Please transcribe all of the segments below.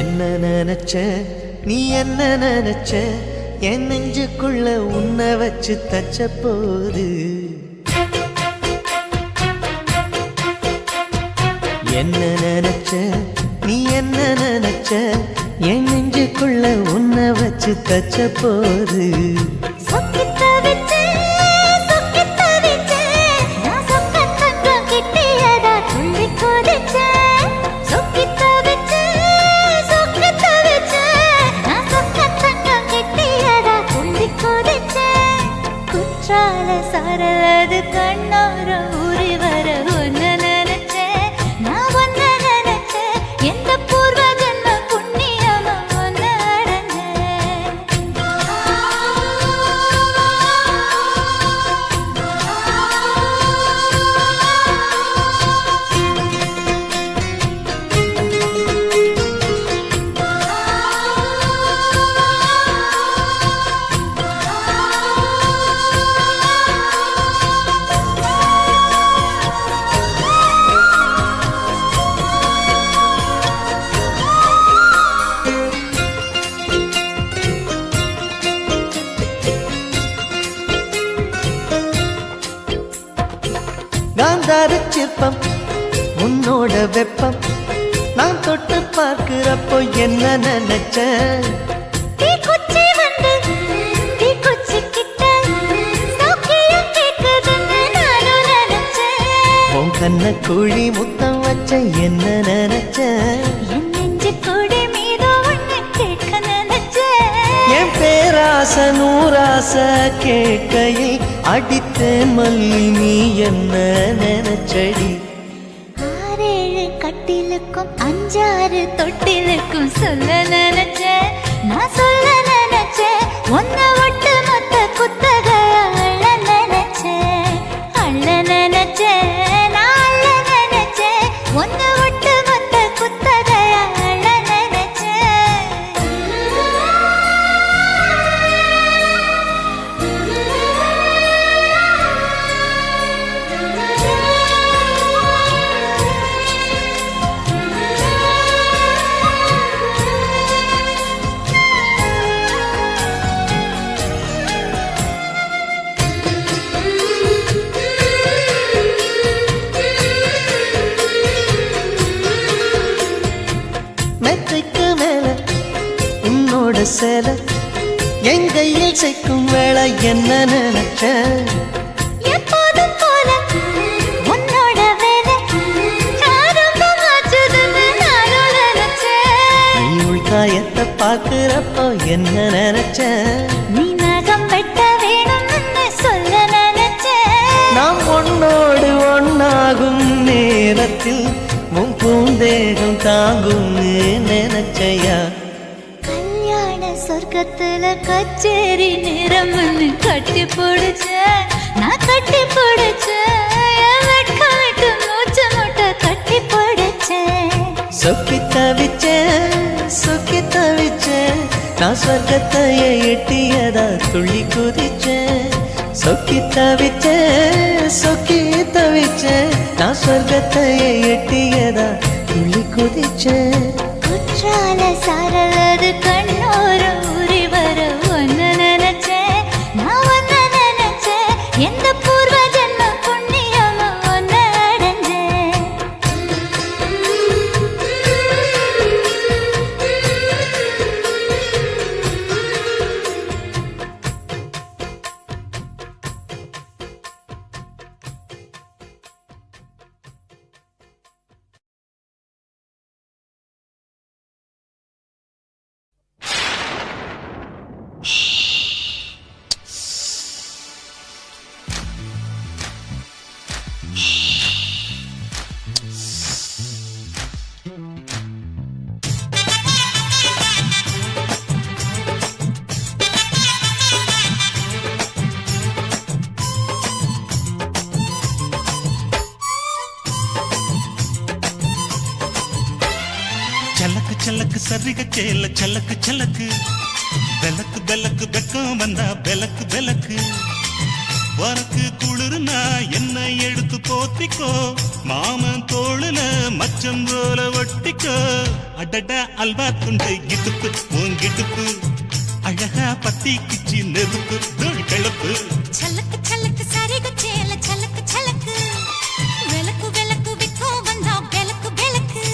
என்ன நினைச்ச நீ என்ன நினைச்ச என் நெஞ்சுக்குள்ள உன்னை வச்சு தச்ச போது என்ன நினைச்ச நீ என்ன நினைச்ச என் நெஞ்சுக்குள்ள உன்னை வச்சு தச்ச போது சரலது கண்ணோர ஊறி வர ஒன்னு நினைச்சேன் நான் ஒன்னு நினைச்சேன் எந்த பூர்வ ஜன்ம புண்ணியமா ஒன்னு காந்தார சிற்பம் உன்னோட வெப்பம் நான் தொட்டு பார்க்கிறப்போ என்ன நினைச்ச உன் கண்ண குழி முத்தம் வச்ச என்ன நினைச்ச என் பேராச நூராச கேட்கையில் அடித்தேன் மல்லி நீ என்ன நினைச்சடி ஆறேழு கட்டிலுக்கும் அஞ்சாறு தொட்டிலுக்கும் சொல்ல நினைச்சேன் நான் சொல்ல நினைச்சேன் ஒன்ன ஒட்டு மொத்த குத்தக அள்ள நினைச்சேன் நான் அள்ள நினைச்சேன் ஒன்ன ஒட்டு மொத்த குத்தக அள்ள மெத்தைக்கு மேல உன்னோட சேல என் கையில் சேர்க்கும் வேளை என்ன நினைச்ச எப்போதும் போல உன்னோட வேலை ஆரம்பமாச்சுதுன்னு நானும் நினைச்சேன் நீ உள்காயத்தை பார்க்கிறப்போ என்ன நினைச்ச நீ நகம் வெட்ட வேணும்னு சொல்ல நினைச்சேன் நாம் ஒன்னோடு ஒன்னாகும் நேரத்தில் உன் பூந்தேகம் தாங்கும் நினைச்சையா கல்யாண சொர்க்கத்துல கச்சேரி நிறம்னு கட்டி பிடிச்ச நான் கட்டி பிடிச்சேன் வெட்கமிட்டு மூச்சு முட்டை கட்டி பிடிச்சேன் சொக்கி தவிச்சேன் நான் சொர்க்கத்தையே எட்டியதா துள்ளி குதிச்சேன் சொக்கி தவிச்சேன் நான் சொர்க்கத்தையே எட்டியதா துள்ளி குதிச்சேன் குற்றால சாரலது கண்ணோர ஊறி வர ஒன்னு நினைச்சேன் நான் ஒன்னு நினைச்சேன் எந்த பூர்வ ஜன்ம புண்ணியமா ஒன்னு அடைஞ்சேன் சலக்கு சரிக சேல சலக்கு சலக்கு வெலக்கு வெலக்கு வெக்கம் வந்தா வெலக்கு வெலக்கு வரக்கு குளிர்னா என்ன எடுத்து போத்திக்கோ மாமன் தோளுல மச்சம் போல ஒட்டிக்கோ அடடா அல்வா துண்டு இடுப்பு உங்கிடுப்பு அழகா பத்தி கிச்சி நெருப்பு தூள் கிளப்பு சலக்கு சலக்கு சரிக சேல சலக்கு சலக்கு வெலக்கு வெலக்கு வெக்கம் வந்தா வெலக்கு வெலக்கு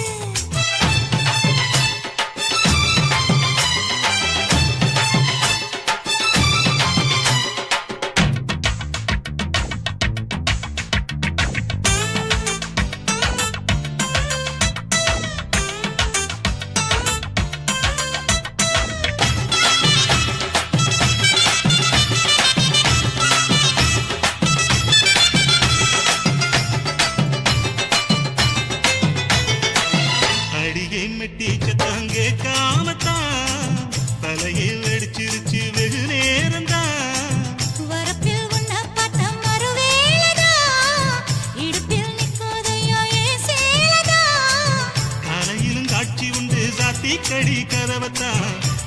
கடி கதவத்தா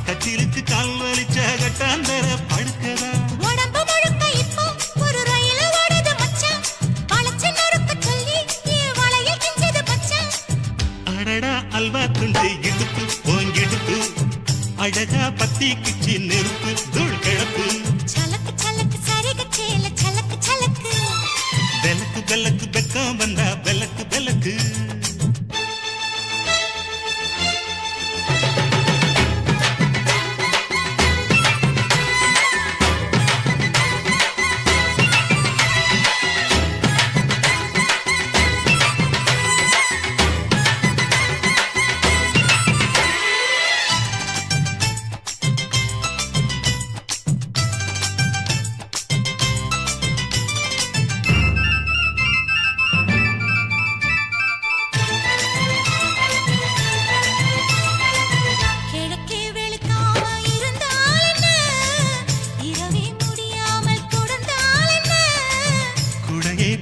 கச்சிலுக்கு கால் வலிச்ச கட்டாந்தர படுக்கதா உடம்பு முழுக்க இப்போ ஒரு ரயில ஓடுது மச்சான் வளைச்சு நொறுக்க சொல்லி வளையில் கிஞ்சது மச்சான் அடடா அல்வா துண்டு இடுப்பு ஓங்கிடுப்பு அழகா பத்தி கிச்சி நெருப்பு தூள் கிளப்பு சலக்கு சலக்கு சரிக சேல சலக்கு சலக்கு வெலக்கு வெலக்கு வெக்கம் வந்தா வெலக்கு வெலக்கு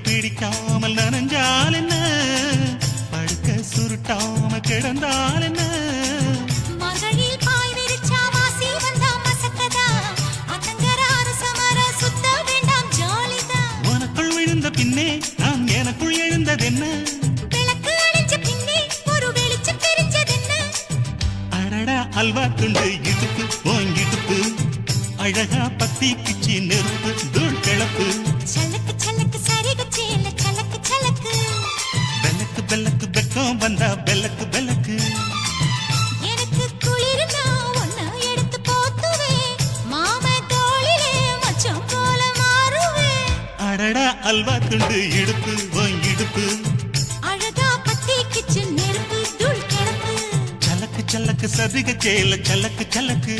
பிடிக்காமல் நனஞ்சால் என்ன படுக்க சுருட்டாம கிடந்தால் என்ன மகளில் பாய் விரிச்சா வாசி வந்தா மசக்கதா அத்தங்கராறு சமர சுத்த வேண்டாம் ஜாலிதா உனக்குள் விழுந்த பின்னே நான் எனக்குள் எழுந்ததென்ன விளக்கு அணைஞ்ச பின்னே ஒரு வெளிச்சம் தெரிஞ்சதென்ன அடடா அல்வா துண்டு இடுப்பு ஓங்கிடுப்பு அழகா பத்தி கிச்சி நெருப்பு தூள் கிளப்பு சலக்கு சலக்கு சரிக சேல சலக்கு சலக்கு வெலக்கு வெலக்கு வெக்கம் வந்தா வெலக்கு வெலக்கு எனக்கு குளிர்னா ஒன்ன எடுத்து போத்துவே மாம தோளிலே மச்சம் போல மாறுவே அடடா அல்வா துண்டு இடுப்பு ஓங்கிடுப்பு அழகா பத்தி கிச்சு நெருப்பு தூள் கிளப்பு சலக்கு சலக்கு சரிக சேல சலக்கு சலக்கு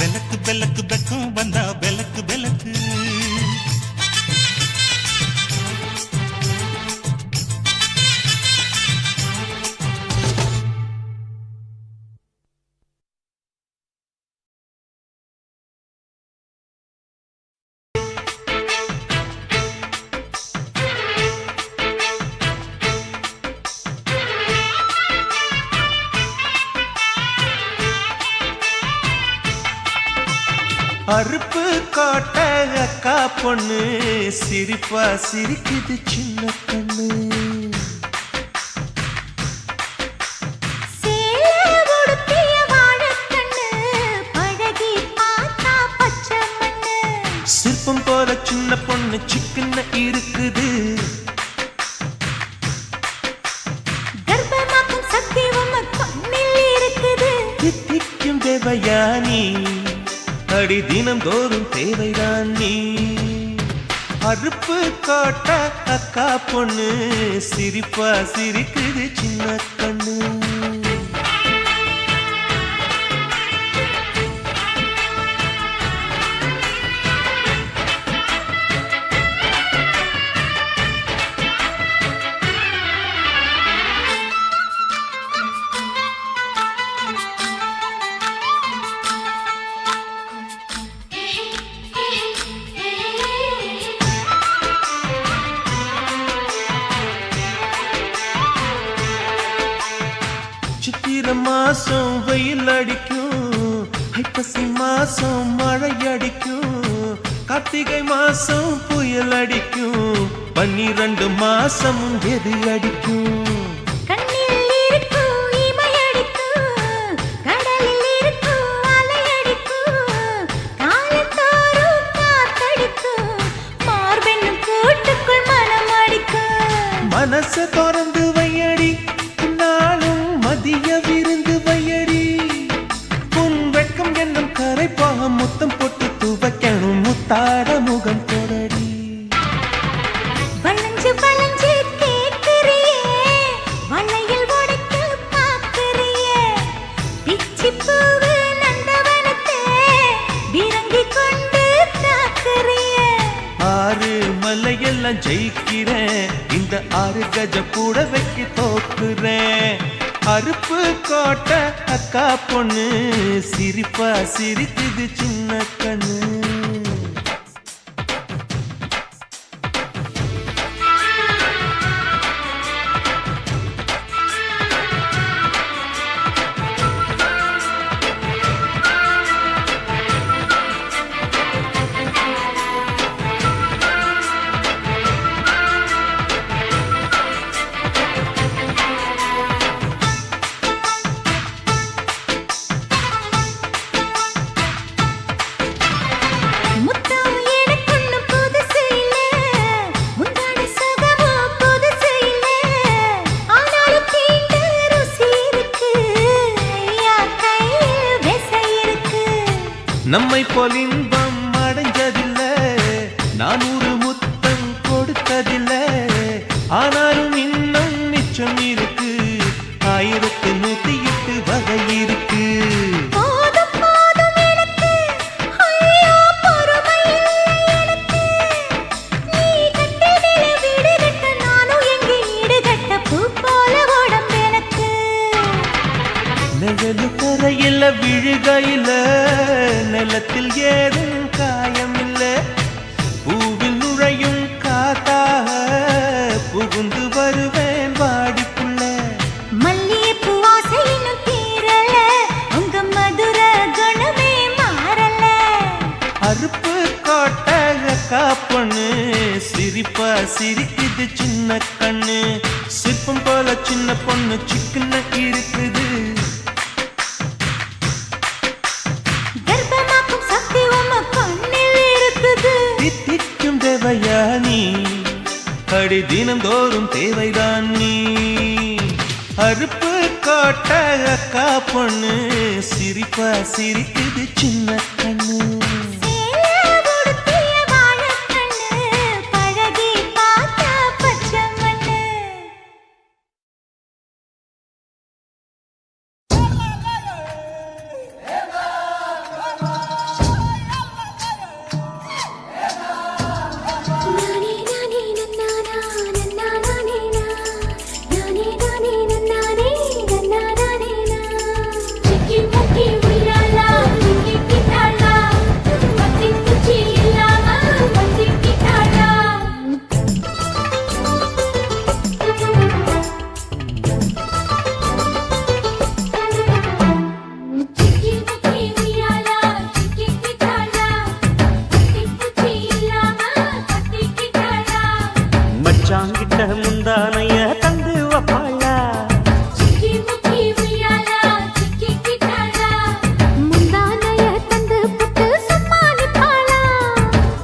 வெலக்கு வெலக்கு வெக்கம் வந்தா வெலக்கு வெலக்கு அறுப்பு கோட்டை அக்கா பொண்ணு சிரிப்பா சிரிக்குது சின்ன கண்ணு சிற்பம் போல சின்ன பொண்ணு சிக்கன இருக்குது கர்ப்பமாக்கும் சக்தி உம்ம கண்ணில் இருக்குது தித்திக்கும் தேவயானி அடி தினம் தோறும் தேவைதான் நீ அறுப்பு கோட்டை அக்கா பொண்ணு சிரிப்பா சிரிக்குது சின்ன கண்ணு சித்திரை மாசம் வெயில் அடிக்கும், ஐப்பசி மாசம் மழை அடிக்கும், கார்த்திகை மாசம் புயல் அடிக்கும், 12 மாசம் எது அடிக்கும்? கண்ணில் இருக்கும் இமை அடிக்கும், கடலில் இருக்கும் அலை அடிக்கும், காலத்தோறும் காத்தடிக்கும், மார்பென்னும் கூட்டுக்குள் மனம் அடிக்கும். மனச திறந்து வையடி, நாளும் மதிய விருந்து வையடி, உன் வெட்கம் என்னும் கரைப்பாக முத்தம் போட்டு துவைக்கணும், முத்தாட முகம் போடடி. வளைஞ்சு வளைஞ்சு கேட்கிறியே, வளையல் உடைக்க பார்க்கிறியே, பிச்சி பூவு நந்தவனத்தே விரங்கி கொண்டு தாக்குறியே. 6 மலையெல்லாம் ஜெயிக்கிறேன், இந்த 6 கஜ புடவைக்கு தோக்குறேன். அருப்பு கோட்டை அக்கா பொண்ணு, சிரிப்பா சிரிக்குது சின்ன கண்ணு. முத்தம் எனக்குன்னு புதுசு இல்ல, முந்தான சுகமும் புதுசு இல்ல, ஆனாலும் தீண்ட ருசி இருக்கு, ஐயா கையில் விசை இருக்கு. நம்மை போல் இன்பம் அடைஞ்சதில்ல, 400 முத்தம் கொடுத்ததில்ல, ஆனாலும் இன்னும் மிச்சம் இருக்கு, 1108 வகை இருக்கு. போதும் போதும் எனக்கு, ஐயோ பொறுமை இல்லை எனக்கு, நீ கட்டிடில வீடு கட்ட நானும் எங்கே ஈடு கட்ட, பூ போல உடம்பு எனக்கு. நிழலு கரையில விழுகையில, நிலத்தில் ஏதும் காயமில்ல, பூவில் நுழையும் காத்தாக புகுந்து வருவேன் வாடிக்குள்ள. மல்லிகைப்பூ வாசை இன்னும் தீரல, உங்க மதுர குணமே மாறல. அருப்பு கோட்டை அக்கா பொண்ணு, சிரிப்பா சிரிக்குது சின்ன கண்ணு, சிற்பம் போல சின்ன பொண்ணு சிக்கன இருக்குது. கர்ப்பமாக்கும் சக்தி உம்ம கண்ணில் இருக்குது. தித்திக்கும் தேவையா நீ, அடி தினந்தோறும் தேவைதான் நீ. அருப்பு கோட்டை அக்கா பொண்ணு, சிரிப்பா சிரிக்குது சின்ன கண்ணு. சேல உடுத்திய வாழைக்கண்ணு, பழகி பார்த்தா பச்சை மண்ணு. நானே நானே நன்னானா நன்னானே நா, நானே நானே நன்னானே நன்னானே நா. சிக்கி முக்கி உய்யாலா சிக்கி கிட்டாளா, பத்தி குச்சி இல்லாம பத்தி கிட்டாளா. சிக்கி முக்கி உய்யாலா சிக்கி கிட்டாளா, பத்தி குச்சி இல்லாம பத்தி கிட்டாளா. மச்சாங்கிட்ட முந்தானைய தந்து வப்பாளா, சிக்கி முக்கி உய்யாலா சிக்கி கிட்டாளா, முந்தானைய தந்து புட்டு சமாளிப்பாளா,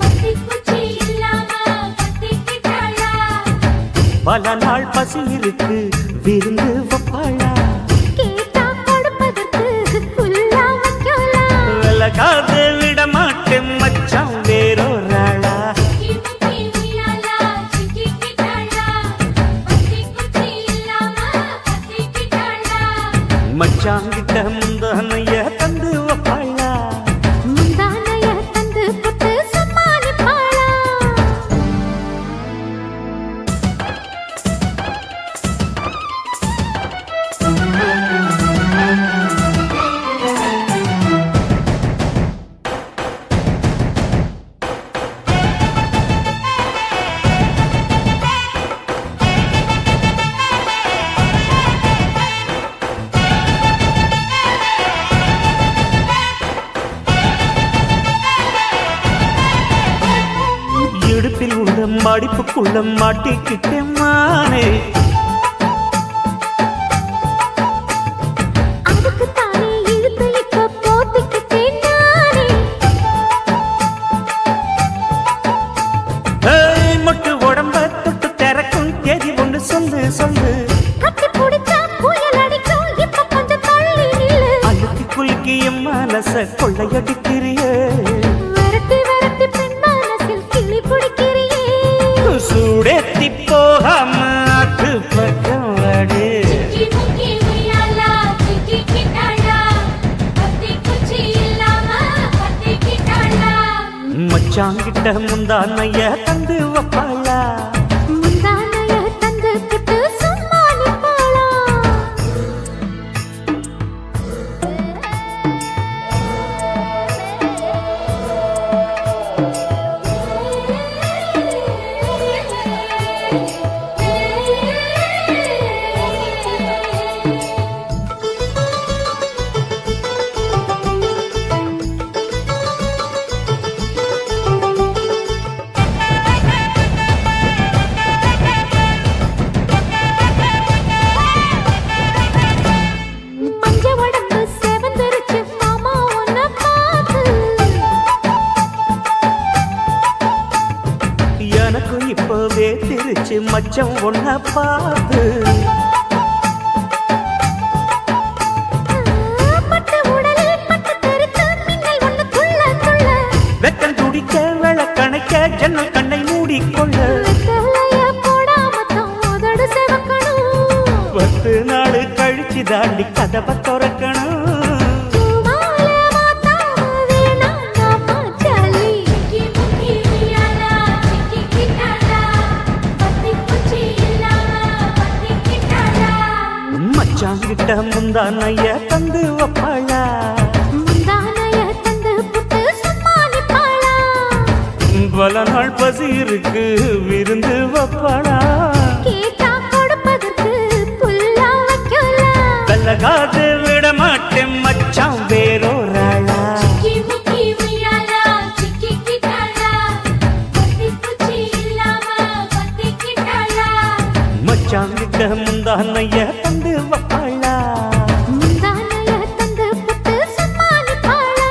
பத்தி குச்சி இல்லாம பத்தி கிட்டாளா. பல நாள் பசி இருக்கு விருந்து வப்பாளா, கேட்டா கொடுப்பதற்கு புல்லா வைக்கலாம். விலகாது விட மாட்டேன் மச்சான் வேறொராளா. சிக்கி முக்கி உய்யாலா சிக்கி கிட்டாளா, பத்தி குச்சி இல்லாம பத்தி கிட்டாளா. மச்சாங்கிட்ட முந்தானைய தந்து வப்பாளா, முந்தானைய தந்து புட்டு சமாளிப்பாளா. மடிப்புக்குள்ள மாட்டிக்கிட்டேன் மானே. அதுக்கு தானே இழுத்து இப்ப போத்திக்கிட்டேன் நானே. மொட்டு உடம்ப தொட்டு திறக்கும் தேதி ஒன்று சொல்லு சொல்லு. கட்டி பிடிச்சா புயல் அடிக்கும் இப்ப கொஞ்சம் தள்ளி நில்லு. அழுத்தி குலுக்கி என் மனச கொள்ளையடிக்கிறியே. விரட்டி விரட்டி பெண் மனசில் கிளி பிடிக்கிறியே. சூடேத்தி போகாம அது பக்கம் வாடு. மச்சாங்கிட்ட முந்தானைய தந்து வப்பாளா. முந்தானைய தந்து கிட்டு சும்மா நிப்பாளா. மஞ்ச உடம்பு செவந்திருச்சு மாமா உன்னை பார்த்து. எனக்கு இப்பவே திருச்சு மச்சம் ஒன்ன பார்த்து. பட்டு உடலில் பட்டு தெறித்து மின்னல் ஒண்ணு துள்ள துள்ள. வெக்கம் துடிக்க விளக்கணைக்க ஜன்னல் கண்ணை மூடிக்கொள்ள. வெத்தலைய போடாமத்தான் உதடு சிவக்கணும். 10 நாள் கழிச்சு தாண்டி கதவை திறக்கணும். பூமால மாத்தாம வேணாம் நாம ஜாலி. சிக்கி முக்கி உய்யாலா சிக்கி கிட்டாளா. பத்தி குச்சி இல்லாம பத்தி கிட்டாளா. மச்சாங்கிட்ட முந்தானைய தந்து வப்பாளா. முந்தானைய தந்து புட்டு சும்மா நிப்பாளா. பல நாள் பசி இருக்கு விருந்து வப்பாளா. கேட்டா கொடுப்பதற்கு புல்லா வைக்கல. கல்லகாது விட மாட்டேன் மச்சான் வேறோராளா. சிக்கி முக்கி உய்யாலா சிக்கி கிட்டாளா. பத்தி குச்சி இல்லாம பத்தி கிட்டாளா. மச்சாங்கிட்ட முந்தானைய தந்து வப்பாளா. முந்தானைய தந்து புட்டு சும்மா நிப்பாளா.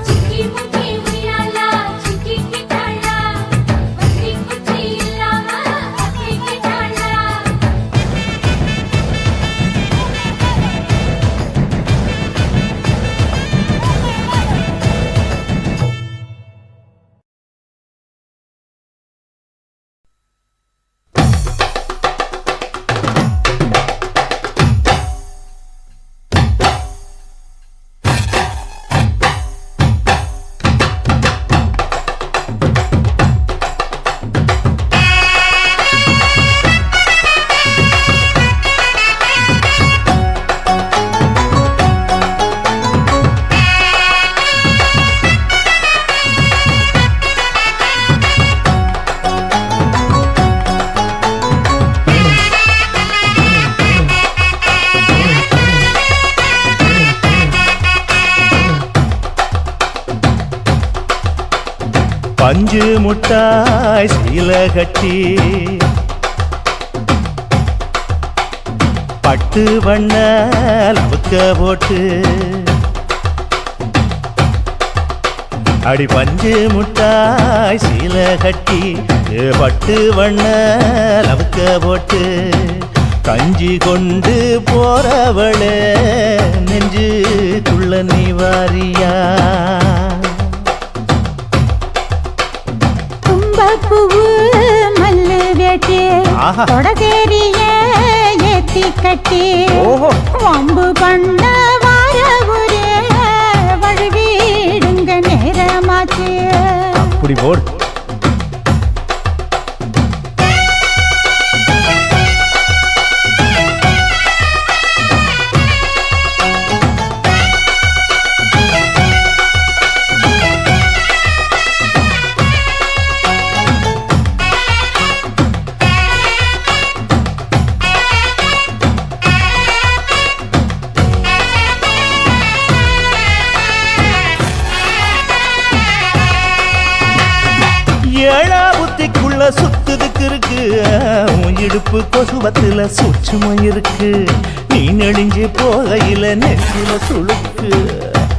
சிக்கி முக்கி உய்யாலா சிக்கி கிட்டாளா. பத்தி குச்சி இல்லாம பத்தி கிட்டாளா. பஞ்சு முட்டாய் சீல கட்டி பட்டு வண்ண லவுக்க போட்டு அடி பஞ்சு முட்டாய் சீல கட்டி பட்டு வண்ண லவுக்க போட்டு கஞ்சி கொண்டு போறவளே நெஞ்சுக்குள்ள நீ வாரியா பூவு மல்லு வேட்டி கொடதேரிய ஏத்தி கட்டி வம்பு பண்ண வார ஒரே வழுவிடுங்க நேரமாச்சு அப்படி போடு நெருப்பு கொசுவத்துல சூட்சுமம் இருக்கு நீ நெளிஞ்சு போகையில நெஞ்சில சுளுக்கு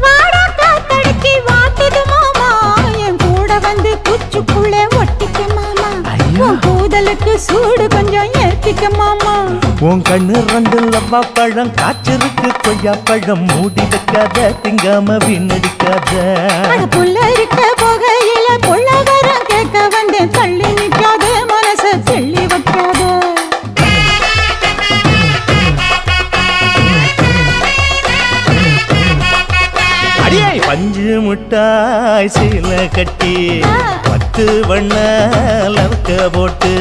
வாடா காத்தடிச்சு வாட்டுது மாமா என் கூட வந்து குச்சுக்குள்ளே ஒட்டிக்க மாமா உன் கூதலுக்கு சூடு கொஞ்சம் ஏத்திக்க மாமா உன் கண்ணு ரெண்டு லவ்வா பழம் காய்ச்சிருக்கு கொய்யா பழம் மூடி வைக்காத திங்காம வீணடிக்காத புள்ள இருக்க போகையில புள்ள வரம் கேட்க வந்தேன் தள்ளி நிற்காத மனச தெள்ளி வைக்காத அடியே பஞ்சு முட்டாய் சீல கட்டி 10 வண்ண லவக்க போட்டு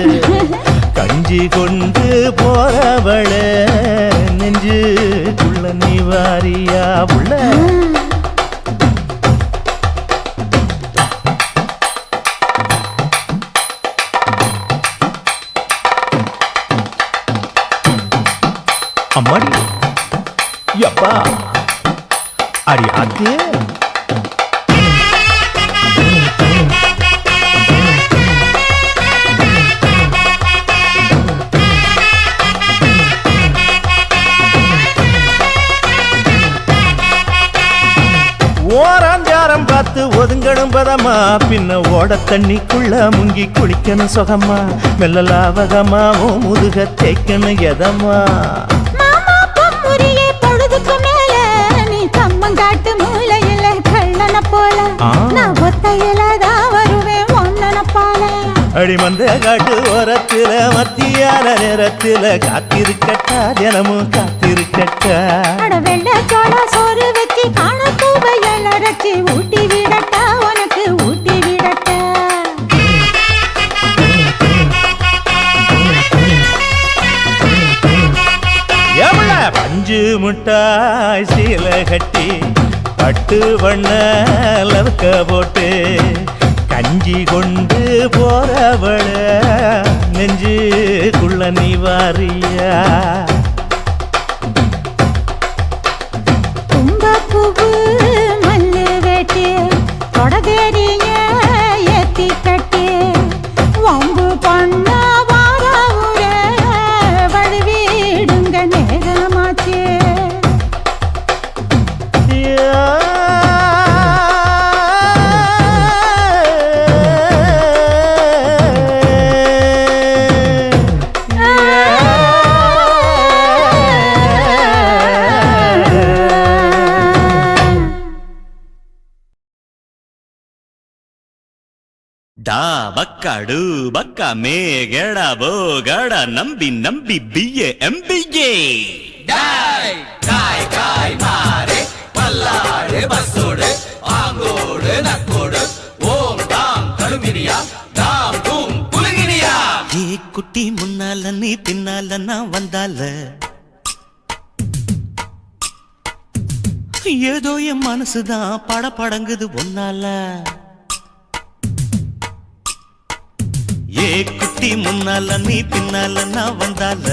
கஞ்சி கொண்டு போறவள நெஞ்சுக்குள்ள நீ வாரியா உள்ள அம்மாடி யப்பா அடி ஆத்தே ஓராஞ்சாரம் பார்த்து ஒதுங்கணும் பதமா பின்ன ஓட தண்ணிக்குள்ள முங்கி குளிக்கணும் சுகமா மெல்ல லாவகமாவும் முதுக தேய்க்கணும் எதமா மாமா பொம்முரியே பொழுதுக்கு மேல நீ கம்மங்காட்டு மூலையில கள்ளன போல நான் ஒத்தையில தான் வருவேன் ஒன்னன போல அடி மந்த காட்டு ஓரத்துல மத்தியான நேரத்துல காத்திருக்கட்டா தினமும் காத்திருக்கட்டா அட வெள்ள சோள சோறு வச்சு காண பூவையல் அரைச்சி ஊட்டி விடட்டா உனக்கு ஊட்டி விடட்டா எவ்வள பஞ்சு முட்டாய் சீல கட்டி 10 வண்ண லவக்க போட்டு கஞ்சி கொண்டு போறவள நெஞ்சுக்குள்ள நீ வாரியா பூவு மல்லு வெட்டி தொடதேரிய ஏத்தி கட்டி வம்பு பண்ண வாராவுர வழுவிடுங்க நேரமாச்சு டா பக்காடு பக்கா மேகடா போகடா நம்பி நம்பி பிஏ எம்பிஏ டாய் காய் காய் மாரே பல்லாடு பஸ்ஸோடு ஆங்கோடு நக்கோடு ஓம் தாம் கருமினியா தாம் தூம் புலுங்கினியா ஏ குட்டி முன்னால நீ பின்னால நான் வந்தால ஏதோ என் மனசுதான் படபடங்குது ஒன்னால ஏ குட்டி முன்னால நீ பின்னால நான் வந்தால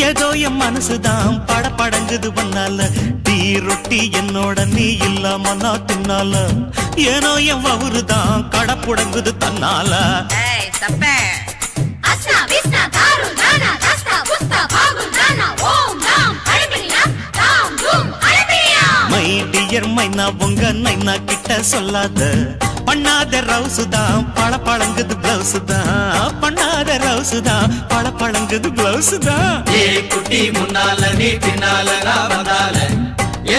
ஏதோ என் மனசுதான் படபடங்குது ஒன்னால டீ ரொட்டி என்னோட நீ இல்லாம நான் தின்னால ஏனோ என் வவுறுதான் கடப்புடங்குது தன்னால மை டியர் மைனா உங்க நைனா கிட்ட சொல்லாத பண்ணாத ரவுசுதான் பழ பழங்குது பிளவுஸ் தான் பண்ணாத ரவுசுதான் பழ பழங்குது பிளவுஸ் தான் ஏ குட்டி முன்னால நீ பின்னால நான் வந்தால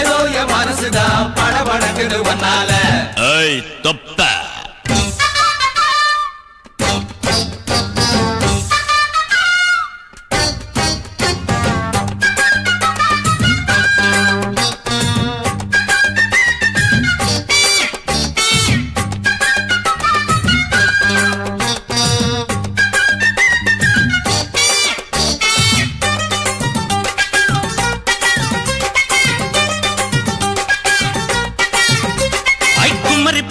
ஏதோ என் மனசுதான் படபடக்குது வந்தால ஐய் தொப்ப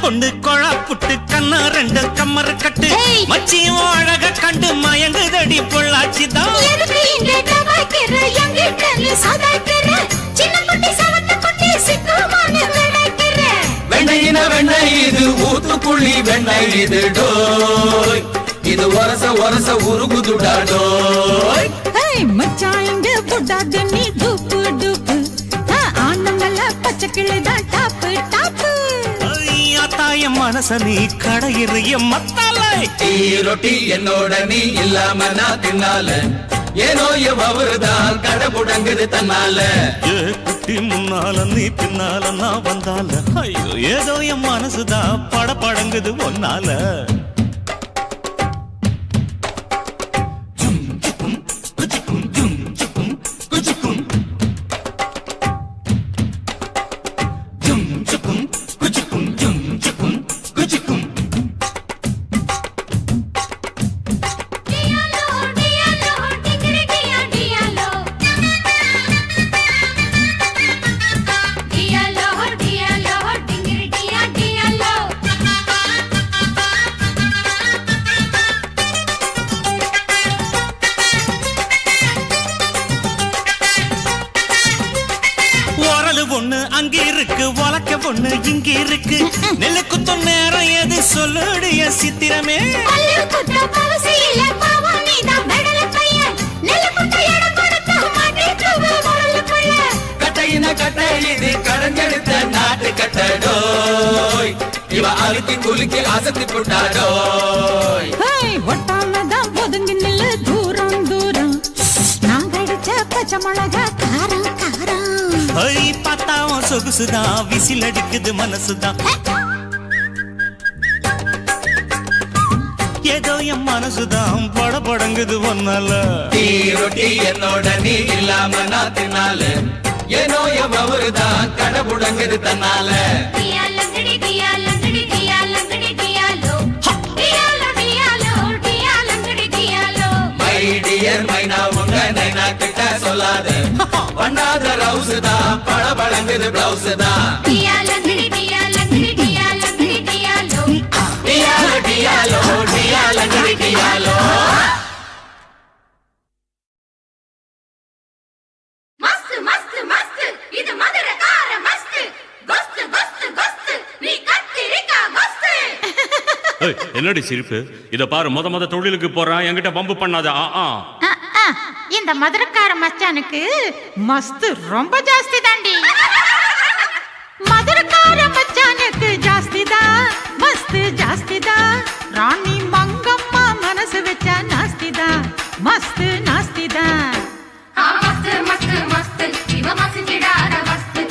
பொண்ணு கொழா புட்டு கண்ணா ரெண்டு கம்மர் கட்டு மச்சியும் அழக கண்டு மயங்குதடி பொள்ளாச்சிதான் வெண்ணையின வெண்ணெய் இது ஊத்துக்குள்ளி வெண்ணெய் இது டோய் இது வந்து ஒரச ஒரச உருகுதுடாடோய் ஏய் மச்சான் இங்க போடாத நீ டூப்பு டூப்பு ஆனமல பச்சை கிளிதான் டாப்பு டாப்பு தாய மனச நீ கடையிறிய மத்தாலை ரொட்டி என்னோட நீ இல்லாம நான் தின்னால ஏனோ அவருதான் கடை முடங்குது தன்னால ஏ குட்டி முன்னால நீ பின்னால நான் வந்தால ஐயோ ஏதோ என் மனசுதான் படபடங்குது ஒன்னால ஒண்ணு அங்க இருக்கு வழக்க பொண்ணு இங்க இருக்கு நெல்லு குத்தும் நேரம் எது சொல்லுடைய சித்திரமே கட்டையின கட்டை இது கடஞ்செடுத்த நாட்டு கட்டடோய் இவ அழுத்தி குலுக்கி அசத்தி போட்டாடோய் ஒட்டாமதான் ஒதுங்கி நில்லு தூரம் தூரம் நாங்க அடிச்ச பச்சை மிளகா காரம் காரம் பார்த்தாவும் சொகுசுதான் விசில் அடிக்குது மனசுதான் ஏதோ என் மனசுதான் படபடங்குது ஒன்னால ரொட்டி என்னோட நீ இல்லாம நான் தின்னால ஏனோ அவருதான் கடை முடங்குது தன்னால மை டியர் மைனா உங்க நைனா கிட்ட சொல்லாத பண்ணாத ரவுஸ் தான் பழபழங்குது பிளவுஸ் தான் டியாலோ டியாலோ டியாலங்கடி டியாலோ மஸ்து மஸ்து மஸ்து இது மதுரகார மஸ்து கோஸ்து கோஸ்து கோஸ்து நீ கத்திரிக்கா கோஸ்து என்னடி சிரிப்பு இத பாரு முத தொழிலுக்கு போறான் என்கிட்ட பம்பு பண்ணாத இந்த மதுரக்கார மச்சானுக்கு மஸ்து ரொம்ப ஜாஸ்தி தாண்டி மதுரக்கார மச்சானுக்கு ஜாஸ்தி தான் மஸ்து ஜாஸ்தி தான் ராணி மங்கம்மா மனசு வச்சா நாஸ்தி தான் மஸ்து நாஸ்தி தான் மஸ்து மஸ்து மஸ்து இவ மசிஞ்சிடாத மஸ்து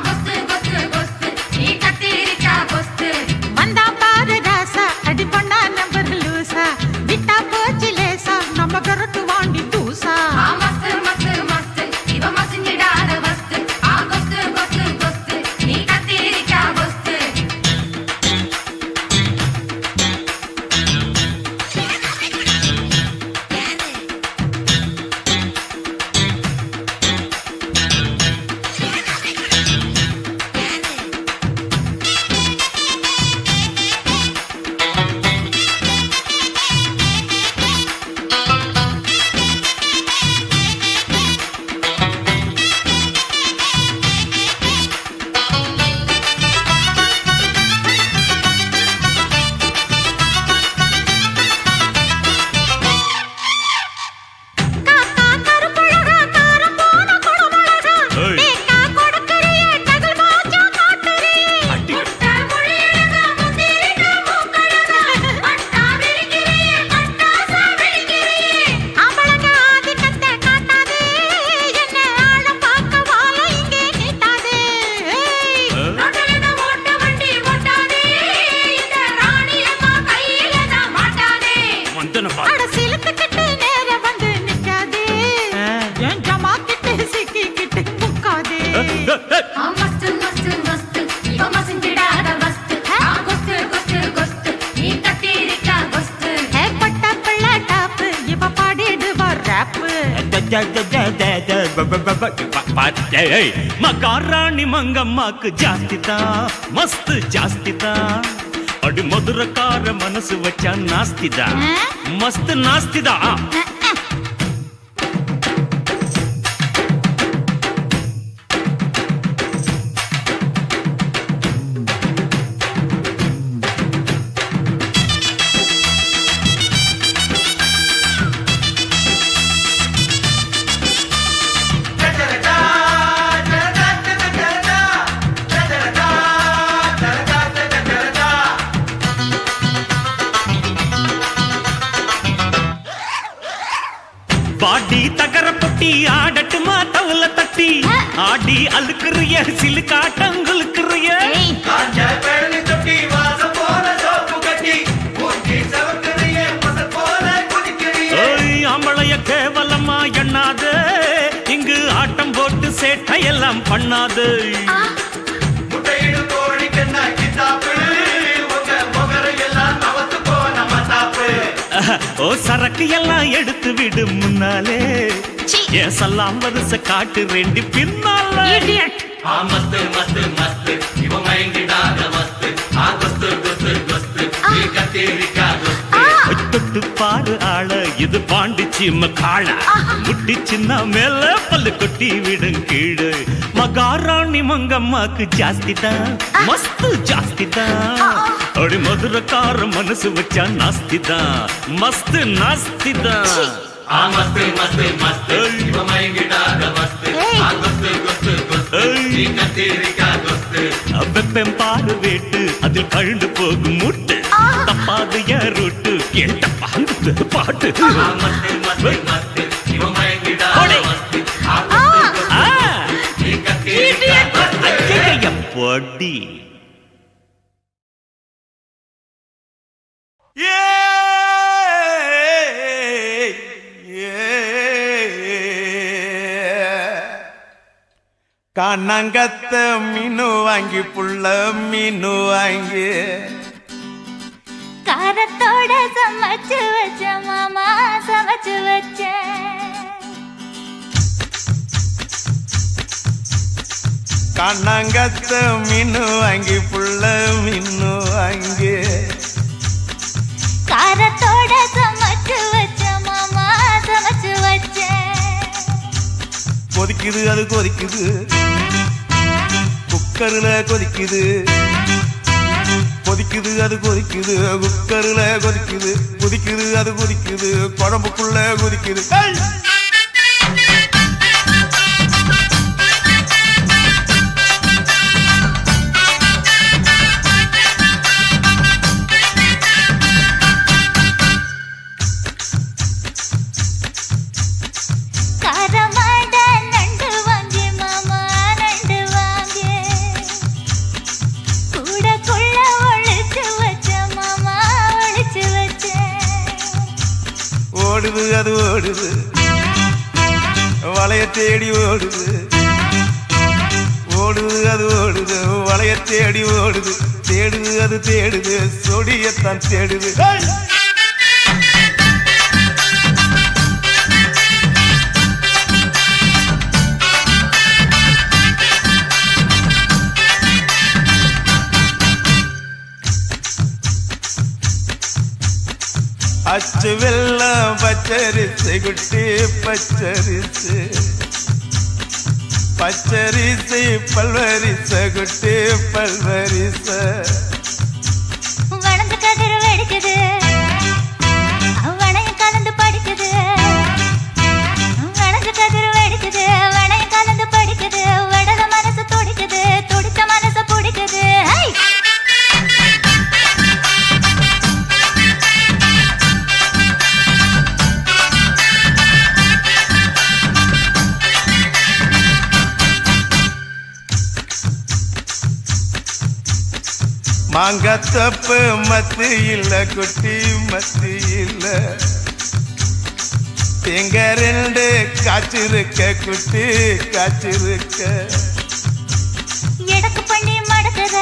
கோஸ்து கோஸ்து கோஸ்து நீ கத்திரிக்கா கோஸ்து வந்தா பாரு ராசா அடி பண்ணா நம்பர் லூசா விட்டா போச்சு லேசா நம்ம கரட்டு வாண்டி தூசா மஸ்து மஸ்து மஸ்து இவ மசிஞ்சிடாத மஸ்து கோஸ்து கோஸ்து கோஸ்து நீ கத்திரிக்கா கோஸ்து மகாராணி மங்கம்மாக்கு ஜாஸ்திதா மஸ்து ஜாஸ்திதா அடி மதுரக்கார மனசு வச்சா நாஸ்திதா மஸ்து நாஸ்திதா கால தட்டி ஆடி அழுக்குறிய சிலு காட்டங்களுக்குறிய காஞ்ச பழனி தொட்டி வாசம் போல சோப்பு கட்டி மூஞ்சி சவக்குறிய மசல் போல குதிக்கிறிய அம்பளைய கேவலமா எண்ணாது இங்கு ஆட்டம் போட்டு சேட்டையெல்லாம் பண்ணாது முட்டையிடும் கோழிக்கென்ன கிட்டாப்பு உங்க முகரையெல்லாம் அவத்து போன மத்தாப்பு ஓ சரக்கு எல்லாம் எடுத்து விடு முன்னாலே ஏன் சல்லாம் வரிசை காட்டு வேண்டி பின்னால மஸ்து மஸ்து மஸ்து இவ மயங்கிடாத மஸ்து குஸ்து குஸ்து குஸ்து கத்தேரிக்கா குஸ்து தொட்டு பாரு ஆள இது பாண்டிச்சு காள முட்டி சின்ன மேல பல்லு கொட்டி விடும் கீழே மகாராணி மங்கம்மாக்கு ஜாஸ்தி தான் மஸ்து ஜாஸ்தி தான் அப்படி மதுரக்கார மனசு வச்சா நாஸ்தி தான் மஸ்து நாஸ்தி தான் மஸ்து மஸ்து மஸ்து இவ மயங்கிடாத மஸ்து குஸ்து குஸ்து குஸ்து கத்தேரிக்கா குஸ்து வெப்பம் பாரு வேட்டு அதில் கழுந்து போகும் முட்டு தப்பாது யாரோட்டு கேட்ட பாண்டு பாட்டு மஸ்து மஸ்து மஸ்து இவ மயங்கிடாத மஸ்து குஸ்து கத்தேரிக்கா குஸ்து பொடி கண்ணங்கத்த மீனு வாங்கி புள்ள மீனு வாங்கி காரத்தோட சமைச்சு வச்ச மாமா சமைச்சு வச்ச கண்ணங்கத்த மீனு வாங்கி புள்ள மீனு வாங்கி காரத்தோட சமைச்சு வச்ச மாமா சமைச்சு வச்ச கொதிக்குது அது கொதிக்குது குக்கர்ல கொதிக்குது கொதிக்குது அது கொதிக்குது குக்கர்ல கொதிக்குது கொதிக்குது அது கொதிக்குது குழம்புக்குள்ள கொதிக்குது ஓடுது அது ஓடுது வளைய தேடி ஓடுது ஓடுது அது ஓடுது வளைய தேடி ஓடுது தேடுது அது தேடுது சொடியத்தான் தேடுது அச்சு வெள்ளம் பச்சரிசு குட்டி பச்சரிசு பச்சரிசு பல்வரிச குட்டி பல்வரிச வளர்ந்து கதிர் வெடிக்குது வளையம் கலந்து படிக்குது வளர்ந்து கதிர் வெடிக்குது வளையம் கலந்து படிக்குது வடத மனசு துடிக்குது துடித்த மனசு பிடிக்குது மாங்கத்தப்பு மத்து இல்ல குட்டி மத்து இல்ல எங்க ரெண்டு காய்ச்சிருக்க குட்டி காய்ச்சிருக்க எடக்கு பண்ணி மடக்குற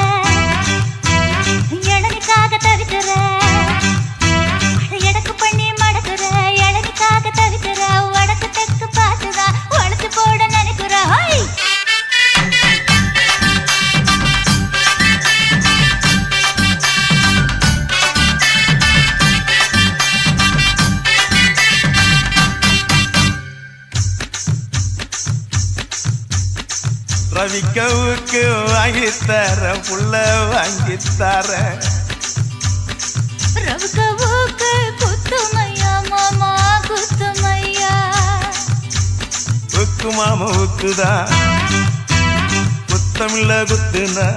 இளநிக்காக தவிக்கிற எடக்கு பண்ணி மடக்குற இளநிக்காக தவிக்கிற வடக்கு தெற்கு பார்த்துதான் வளர்த்து போட நினைக்கிற ரவிக்கவுக்கு வாங்கித்தர புள்ள வாங்கித்தர ரவிக்கவுக்கு குத்துமையா மாமா குத்துமையா உக்கு மாமா உக்குதான் குத்தமில்ல குத்துனா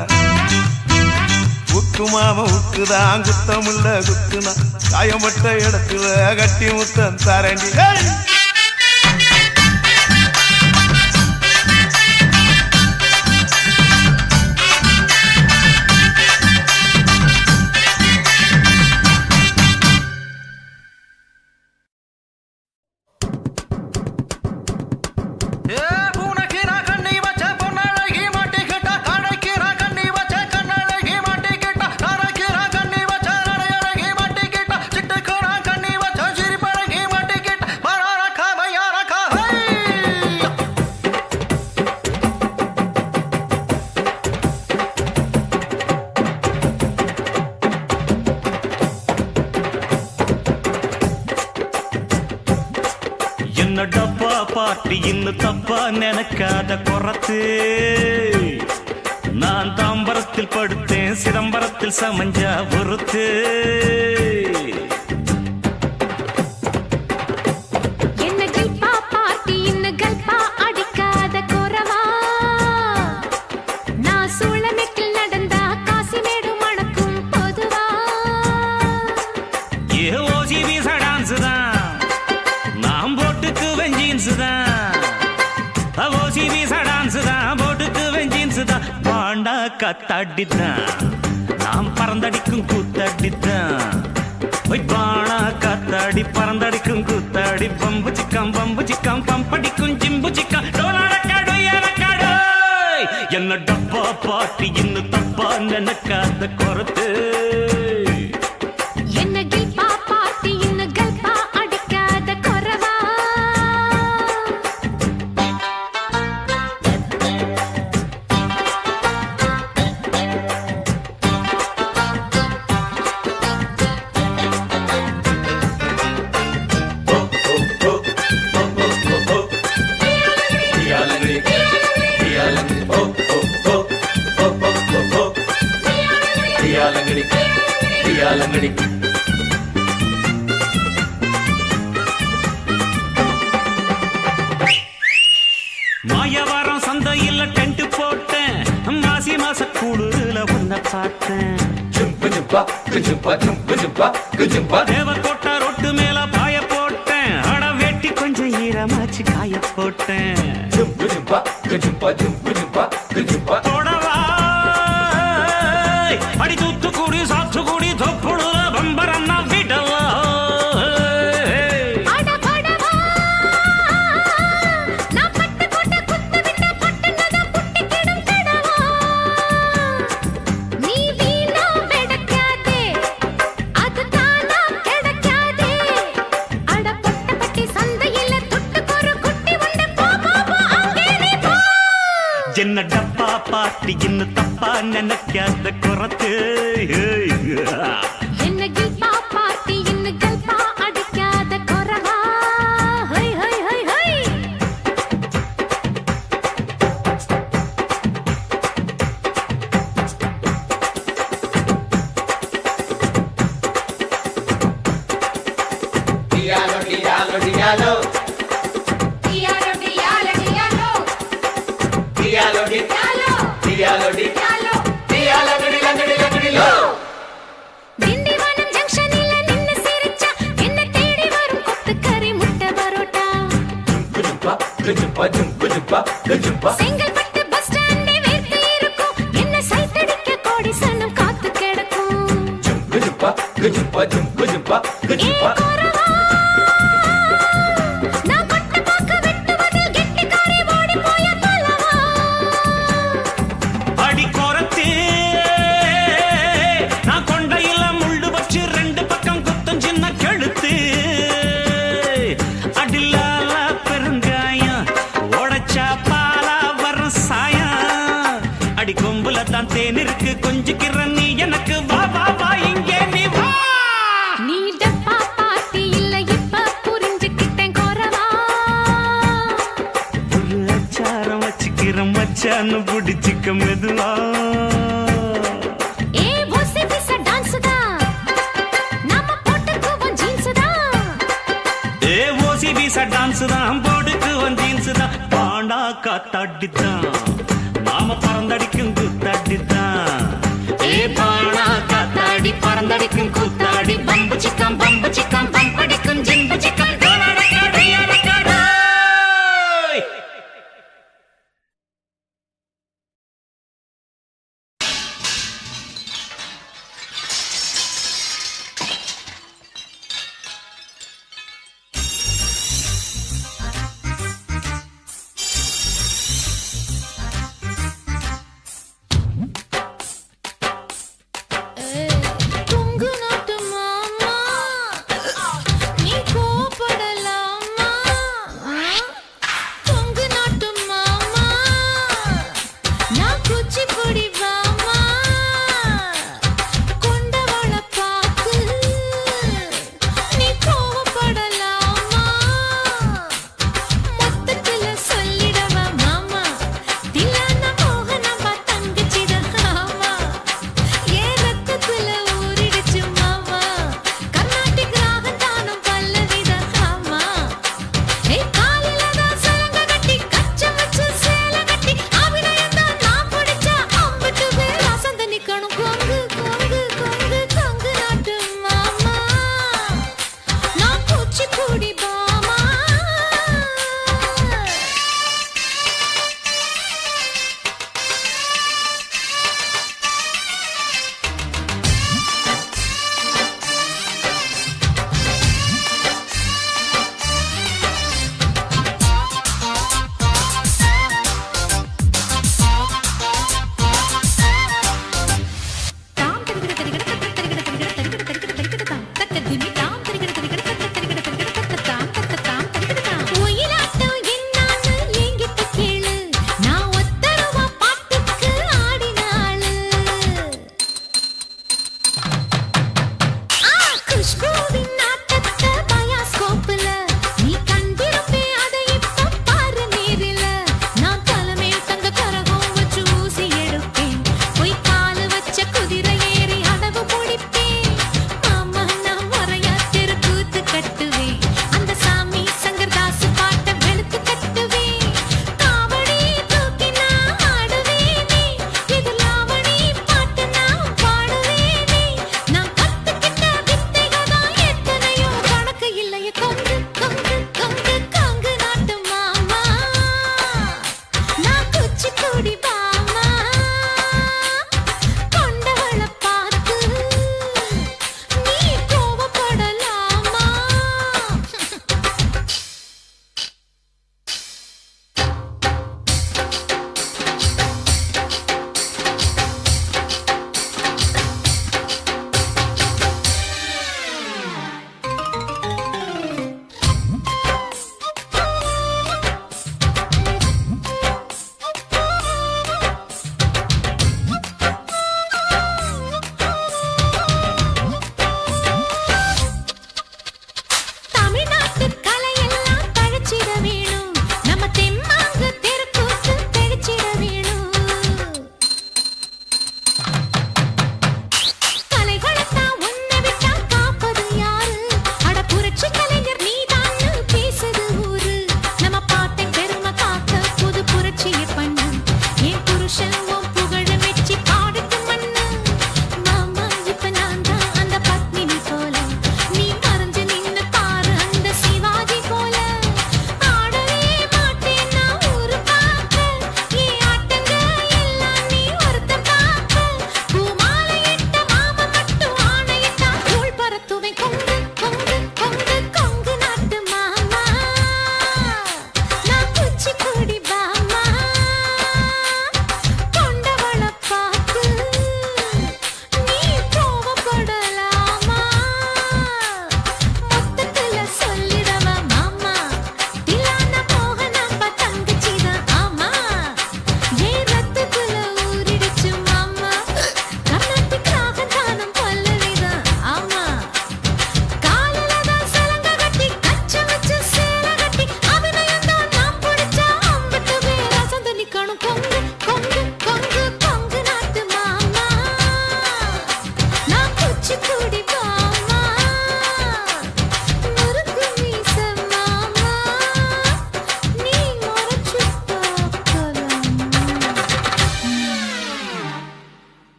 உக்கு மாமா உக்குதான் குத்தமில்ல குத்துனா காயப்பட்ட இடத்துல கட்டி முத்தம் தரண்டி பார்ட்டி இன்னும் தப்பா நினைக்காத குறத்து நான் தாம்பரத்தில் படுத்தேன் சிதம்பரத்தில் சமஞ்சா பொறுத்து காத்தாடித்தான் நாம் பறந்தடிக்கும் கூத்தாடித்தான் பானா காத்தாடி பறந்தடிக்கும் கூத்தாடி பம்பு சிக்கம் பம்படிக்கும் ஜிம்பு சிக்கம் என்ன டப்பா பாட்டி இன்னும் தப்பா நினைக்காத குறத்து மாயவாரம் சந்தையில் டென்ட் போட்டேன் மாசி மாச கூடுல உன்ன பார்த்தேன் தேவக்கோட்டை ரொட்டு மேல பாய போட்டேன் அட வெட்டி கொஞ்சம் ஈரமாச்சு காய போட்டேன் அடி தூத்துக்குடி சாத்துக்குடி தொப்புடுல பம்பரன்னா விடவா என்ன டப்பா பாட்டி இன்னும் தப்பா நினைக்காத குறத்து செங்கல்பட்டு பஸ் ஸ்டாண்டே வேர்த்து இருக்கும் என்ன சைத்தடிக்க கோடி சனம் காத்து கிடக்கும் நான் கொட்ட பாக்க வெட்டுவதில் கெட்டிக்காரி ஓடி போய பலவா அடி குறத்து நான் கொண்டையில முள்ளு வச்சு ரெண்டு பக்கம் குத்தம் சின்ன கழுத்து அடிலால பெருங்காயம் உடைச்சா பாலா வரும் சாயம் அடி கொம்புல தான் தேன் இருக்கு கொஞ்சிக்கிற நீ எனக்கு வா வா வா இங்கே நீ வா நீ டப்பா பாட்டி இல்ல இப்ப புரிஞ்சுக்கிட்டேன் குறவா ஒரு அச்சாரம் வச்சுக்கிற மச்சான்னு பிடிச்சிக்க மெதுவா டான்ஸ் தான் போடுக்கு வந்தீன்ஸ் தான் பாண்டா காத்தாடித்தான் நாம பறந்தடிக்கும் கூத்தாடித்தான் பாண்டா காத்தாடி பறந்தடிக்கும் கூத்தாடி பம்பு சிக்கம் பம்படிக்கும் ஜிம்பு சிக்கம்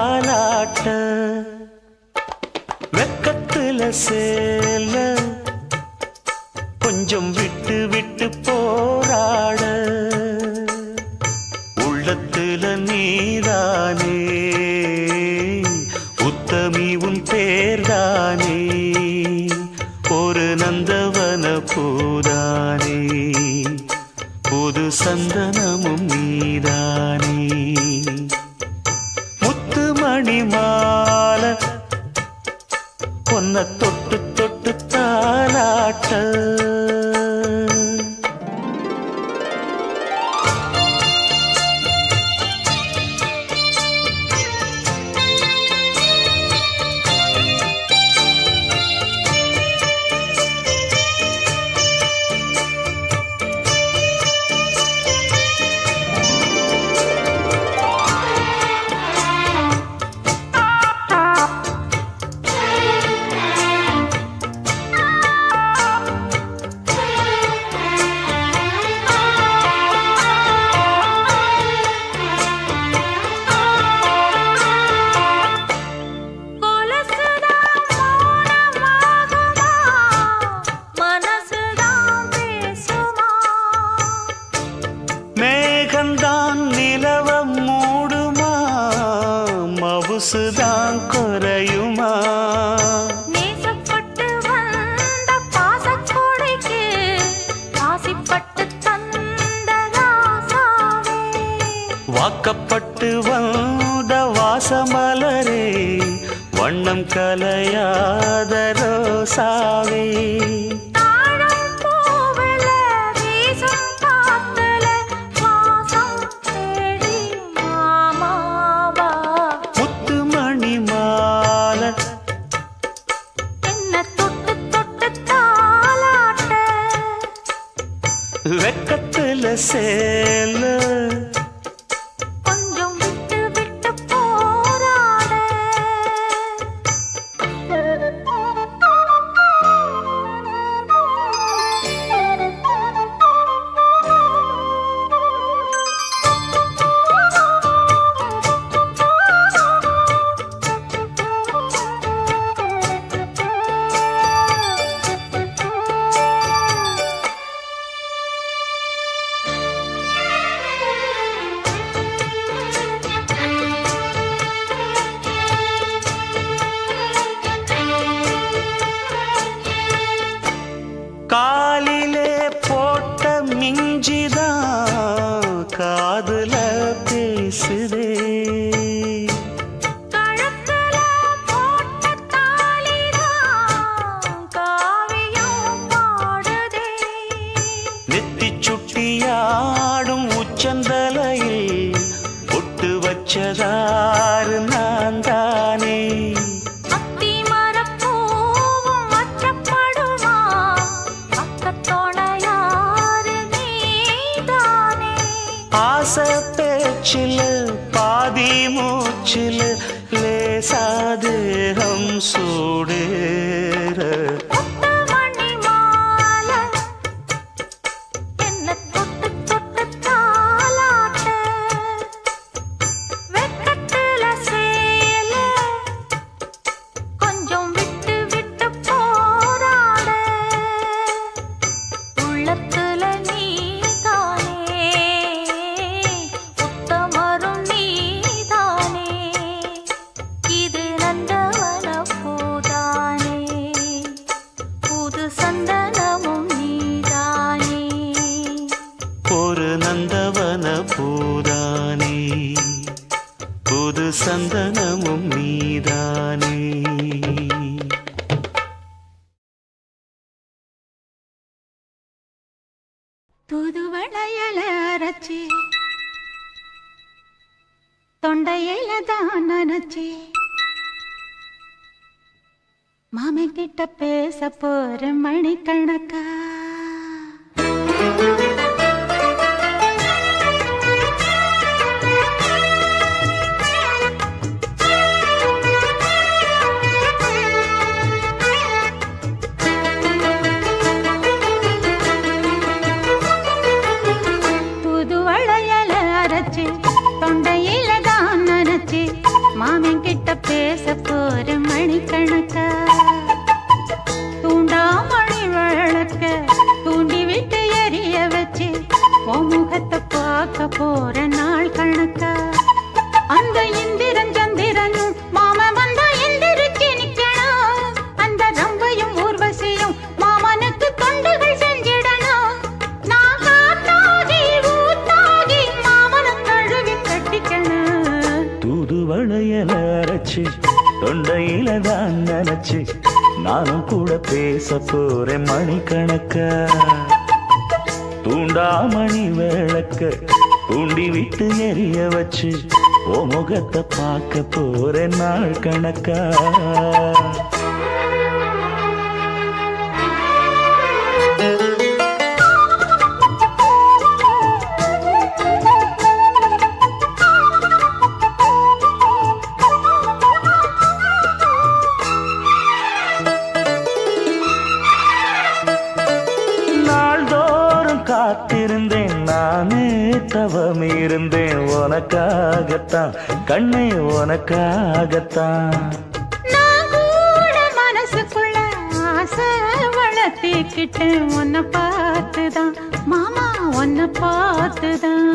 தாலாட்ட வெக்கத்துல சேல கொஞ்சம் விட்டு விட்டு போராட உள்ளத்துல நீதானே உத்தமி உன் பேர்தானே ஒரு நந்தவன பூதானே புது சந்தனமும் நீதானே முத்துமணி மாலை பொன்ன தொட்டு தொட்டு தாலாட்ட மேகந்தான் நிலவ மூடுமா மவுசுதான் குறையுமா நேசப்பட்டு வந்த பாசக்கோடைக்கு ஆசிப்பட்டு தந்த ராசாவே வாக்கப்பட்டு வந்த வாசமலரே வண்ணம் கலையாத ரோசாவே தாழம் பூவுல வீசும் காத்துல வாசம் தேடி மாமாவா முத்துமணி மாலை என்ன தொட்டு தொட்டு தாலாட்ட வெக்கத்துல சேல கொஞ்சம் விட்டு விட்டு போராட காலிலே போட்ட மிஞ்சிதான் காதுல பேசுதே கழுத்துல போட்ட தாலிதான் காவியம் பாடுதே நெத்தி சுட்டியாடும் உச்சந்தலையில் பொட்டு வச்சதாறு நான் தானே அத்தி மரப்பூவும் அச்சப்படுமா அக்கத்தோணையாறு நீதானே ஆசை பேச்சில் பாதி மூச்சில் லேசாதேகம் சூடேற முத்துமணி மாலை என்ன தொட்டு தொட்டு தாலாட்ட வெக்கத்துல சேல கொஞ்சம் விட்டு விட்டு போராட உள்ளத்துல நீதானே உத்தமரும் நீதானே இது நந்தவன பூதானே புது சந்தனமும் நீதானே ஒரு நந்தவன பூதானே புது சந்தனமும் நீதானே தூதுவளையல அரைச்சி தொண்டையில தான் நினைச்சி மாமன் கிட்ட பேச போற மணிக்கணக்கா தூதுவளையல அரைச்சி தொண்டையில தான் நினைச்சி மாமன் கிட்ட பேச போற மணிக்கணக்கா தூண்டாமணி விளக்க தூண்டி விட்டு எரிய வச்சு உன் முகத்தை பார்க்க போற நாள் கணக்கா அந்த இந்திரன் சந்திரனும் மாம வந்தா எந்திரிச்சு நிக்கணும் அந்த ரம்பையும் ஊர்வசியும் மாமனுக்கு தொண்டுகள் செஞ்சிடணும் நான் காத்தாகி ஊத்தாகி மாமனை கழுவி கட்டிக்கணும் தூதுவளையல அரைச்சு தொண்டையில தான் நினைச்சு நானும் கூட பேச போறேன் மணிக்கணக்கா தூண்டாமணி விளக்க தூண்டி விட்டு எரிய வச்சு ஓ முகத்தை பார்க்க போறேன் நாள் கணக்கா காத்திருந்தேன் நானே தவம் இருந்தேன் உனக்காகத்தான் கண்ணே உனக்காகத்தான் நான் கூட மனசுக்குள்ள ஆசை வளர்த்திக்கிட்டேன் உன்னை பார்த்துதான் மாமா உன்னை பார்த்துதான்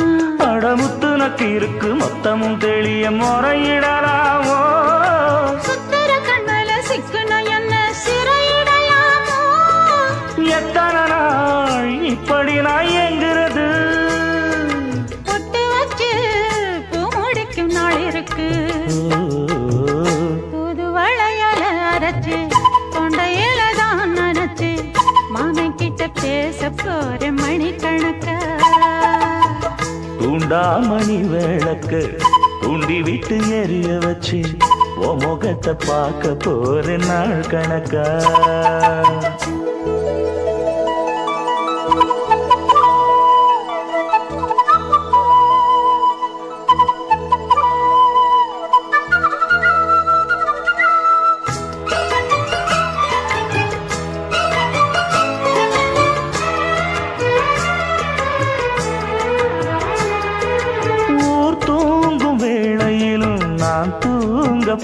அடமுத்து நக்கு இருக்கு மொத்தமும் தெளிய முறையிடலாமோ சுத்தர கண்ணல சிக்கணும் என்ன சிறையிடையாமோ எத்தனை நாள் இப்படி நான் எங்கிறது பொட்டு வச்சு பூ முடிக்கும் நாள் இருக்கு புது வளையல அரைச்சு தொண்டையில தான் நினைச்சு மாமன் கிட்ட பேச போற மணிக்கணக்கா தூண்டாமணி விளக்கு தூண்டி விட்டு எரிய வச்சு ஓ முகத்தை பார்க்க போற நாள் கணக்கா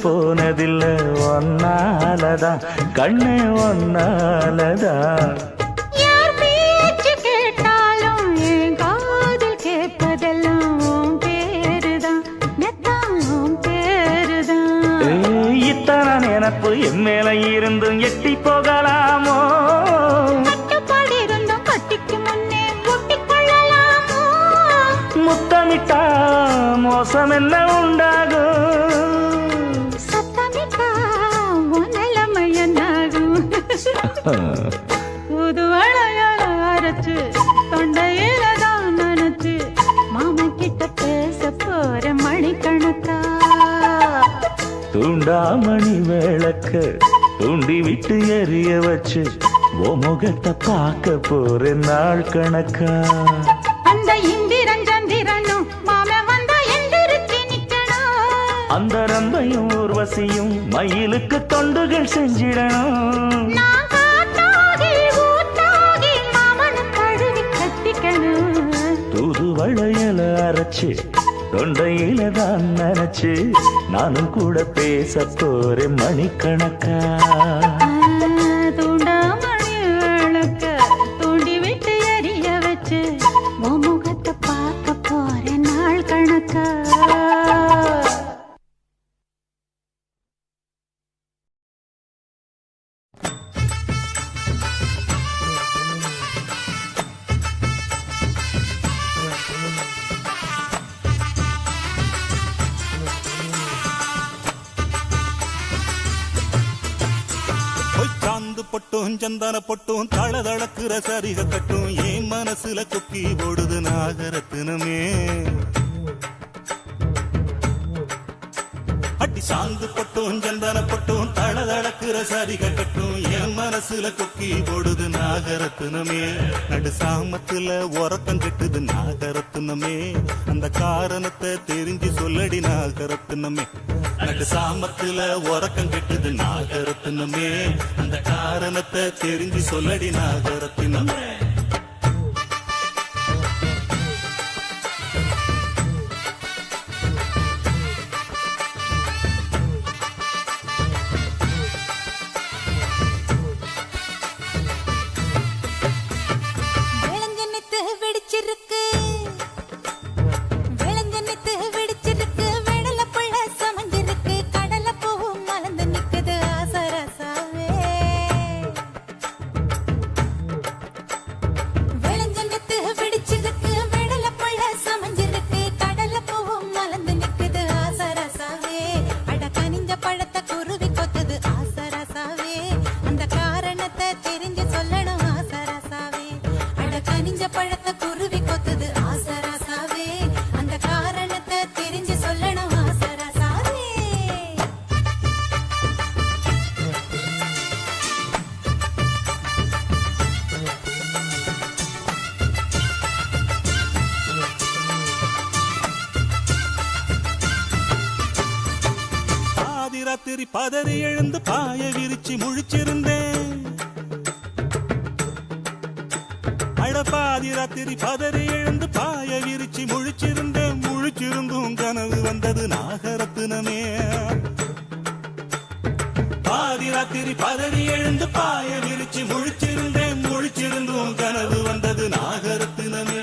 போனதில்லை ஒன்னாலதான் கண்ணே ஒன்னாலதான் யார் பேச்சு கேட்டாலும் என் காதில் கேட்பதெல்லாம் உன் பேருதான் மெத்தான் உன் பேருதான் இத்தனை நினப்பு என் மேல இருந்தும் எட்டி போகலாமோ கட்டுப்பாடு இருந்தும் கட்டிக்கு முன்னே ஒட்டிக் கொள்ளலாமோ முத்தமிட்டா மோசம் என்ன உண்டாகும் புது வளையல அரைச்சு தொண்டையில தான் நினைச்சு மாமன் கிட்ட பேச போற மணிக்கணக்கா தூண்டாமணி விளக்க தூண்டி விட்டு எரிய வச்சு ஓ முகத்தை பார்க்க போற நாள் கணக்கா அந்த இந்திரன் சந்திரனும் மாமன் வந்தா எந்திரிச்சு நிக்கணும் அந்த ரம்பையும் ஊர்வசியும் மயிலுக்கு தொண்டுகள் செஞ்சிடணும் தூது வளையல அரைச்சு தொண்டையில தான் நினைச்சு நானும் கூட பேச போறேன் மணிக்கணக்கா தூண்டாமணி விளக்க தூண்டி விட்டு எரிய வச்சு உன் முகத்தை பார்க்க போறேன் நாள் கணக்கா பொட்டும் சந்தன பொட்டும் தளதளக்குற சரிக கட்டும் என் மனசுல கொக்கி ஓடுது நாகரத்தினமே அடி சாந்து பொட்டும் சந்தன பொட்டும் தளதளக்குற சரிக கட்டும் என் மனசுல கொக்கி ஓடுது நாகரத்தினமே நடு சாமத்துல உறக்கம் கெட்டுது நாகரத்தினமே அந்த காரணத்தை தெரிஞ்சு சொல்லடி நாகரத்தினமே நடு சாமத்துல உறக்கம் கெட்டுது நாகரத்தினமே அந்த காரணத்தை தெரிஞ்சு சொல்லடி நாகரத்தினமே பாதி ராத்திரி பதறி எழுந்து பாய விரிச்சு முழிச்சிருந்தேன். அட பாதி ராத்திரி பதறி எழுந்து பாய விரிச்சு முழிச்சிருந்தேன். முழிச்சிருந்தும் கனவு வந்தது நாகரத்தினமே. பாதி ராத்திரி பதறி எழுந்து பாய விரிச்சு முழிச்சிருந்தேன். முழிச்சிருந்தும் கனவு வந்தது நாகரத்தினமே.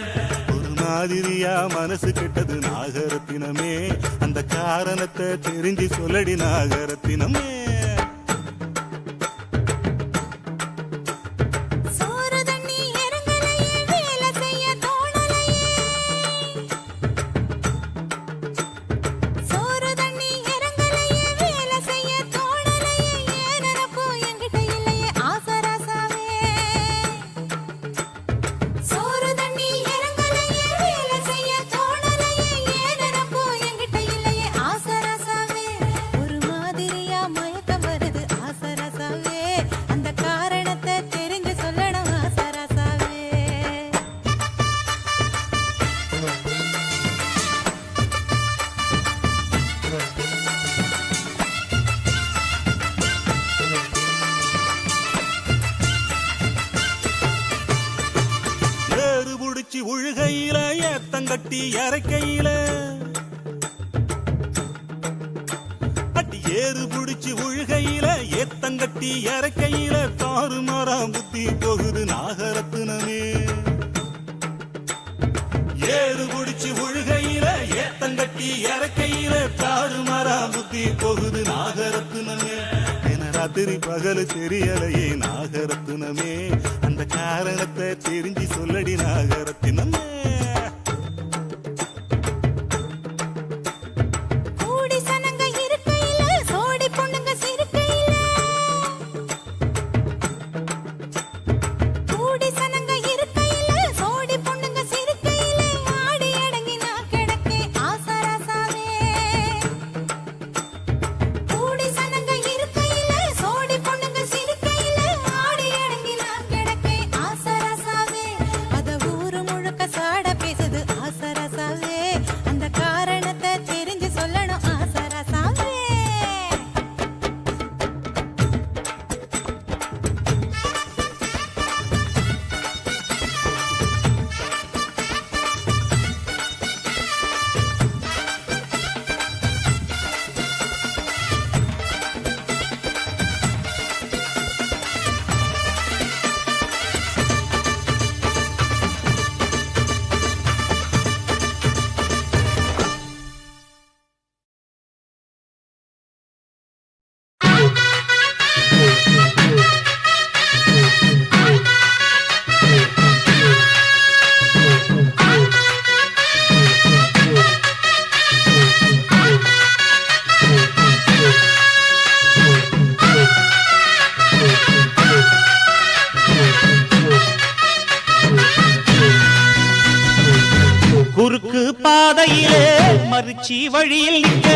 ஒரு மாதிரியா மனசு கெட்டது நாகரத்தினமே. அந்த காரணத்தை தெரிஞ்சு சொல்லடி நாகரத்தினமே. உழுகையில ஏத்தங்கட்டி இறக்கையில அட்டி ஏறு புடிச்சு உழுகையில ஏத்தங்கட்டி இறக்கையில தாறுமாறாம் புத்தி போகுது நாகரத்தினமே. ஏறு புடிச்சு உழுகையில ஏத்தங்கட்டி இறக்கையில தாறுமாறாம் புத்தி போகுது நாகரத்தினமே. ராத்திரி பகலு தெரியலையே நாகரத்தினமே. அந்த காரணத்தை தெரிஞ்சு சொல்லடி நாகரத்தினமே. குறுக்கு பாதையிலே மறுச்சி வழியில் நிற்க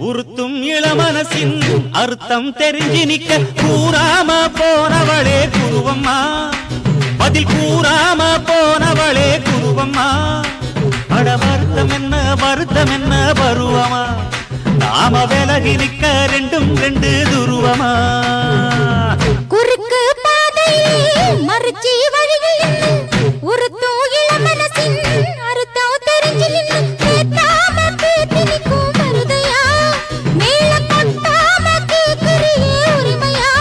உறுத்தும் இளமனசின் அர்த்தம் தெரிஞ்சு நிற்க கூறாம போனவளே குருவம்மா. பதில் கூறாம போனவளே குருவம்மா. அட வருத்தம் என்ன பருவமா. நாம விலகி நிற்க ரெண்டும் ரெண்டு துருவமா. குறுக்கு பாதையிலே மறுச்சி வழியில் உறுத்தும் இளமனசின் அர்த்தம் தெரிஞ்சு நின்னு கேட்டாம பேத்தி நிற்கும் மருதையா. மேல கொட்டாம கேக்குறியே உரிமையா.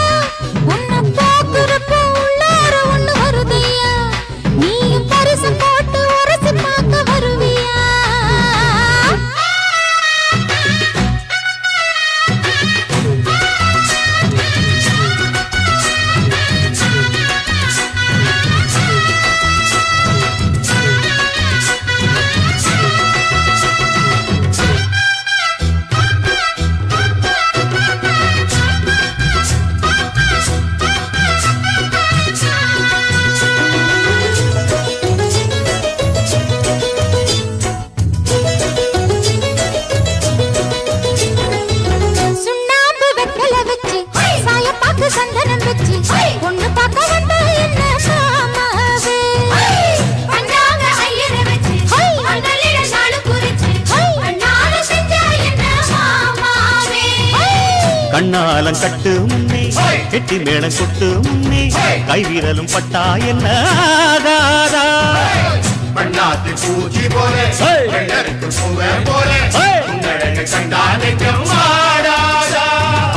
உன்னை பாக்குறப்போ உள்ளார ஒண்ணு வருதையா. நீயும் பரிசு போட்டு உரசி பார்க்க வருவியா. சந்தனம் வச்சு பொண்ணு பார்க்க வந்த என்ன மாமாவே. பஞ்சாங்க ஐயரை வச்சு அண்ணலிட நாடு குறிச்சு அண்ணாடு செஞ்ச என்ன மாமாவே. கண்ணாலம் கட்டு முன்னே கெட்டி மேளம் கொட்டு முன்னே கைவிரலும் பட்டா என்ன ஆகாதா பண்ணாத்து பூச்சி போல வெள்ளருக்கு பூவே போல உன்னழகு கண்டானைக்கும் ஆடாதா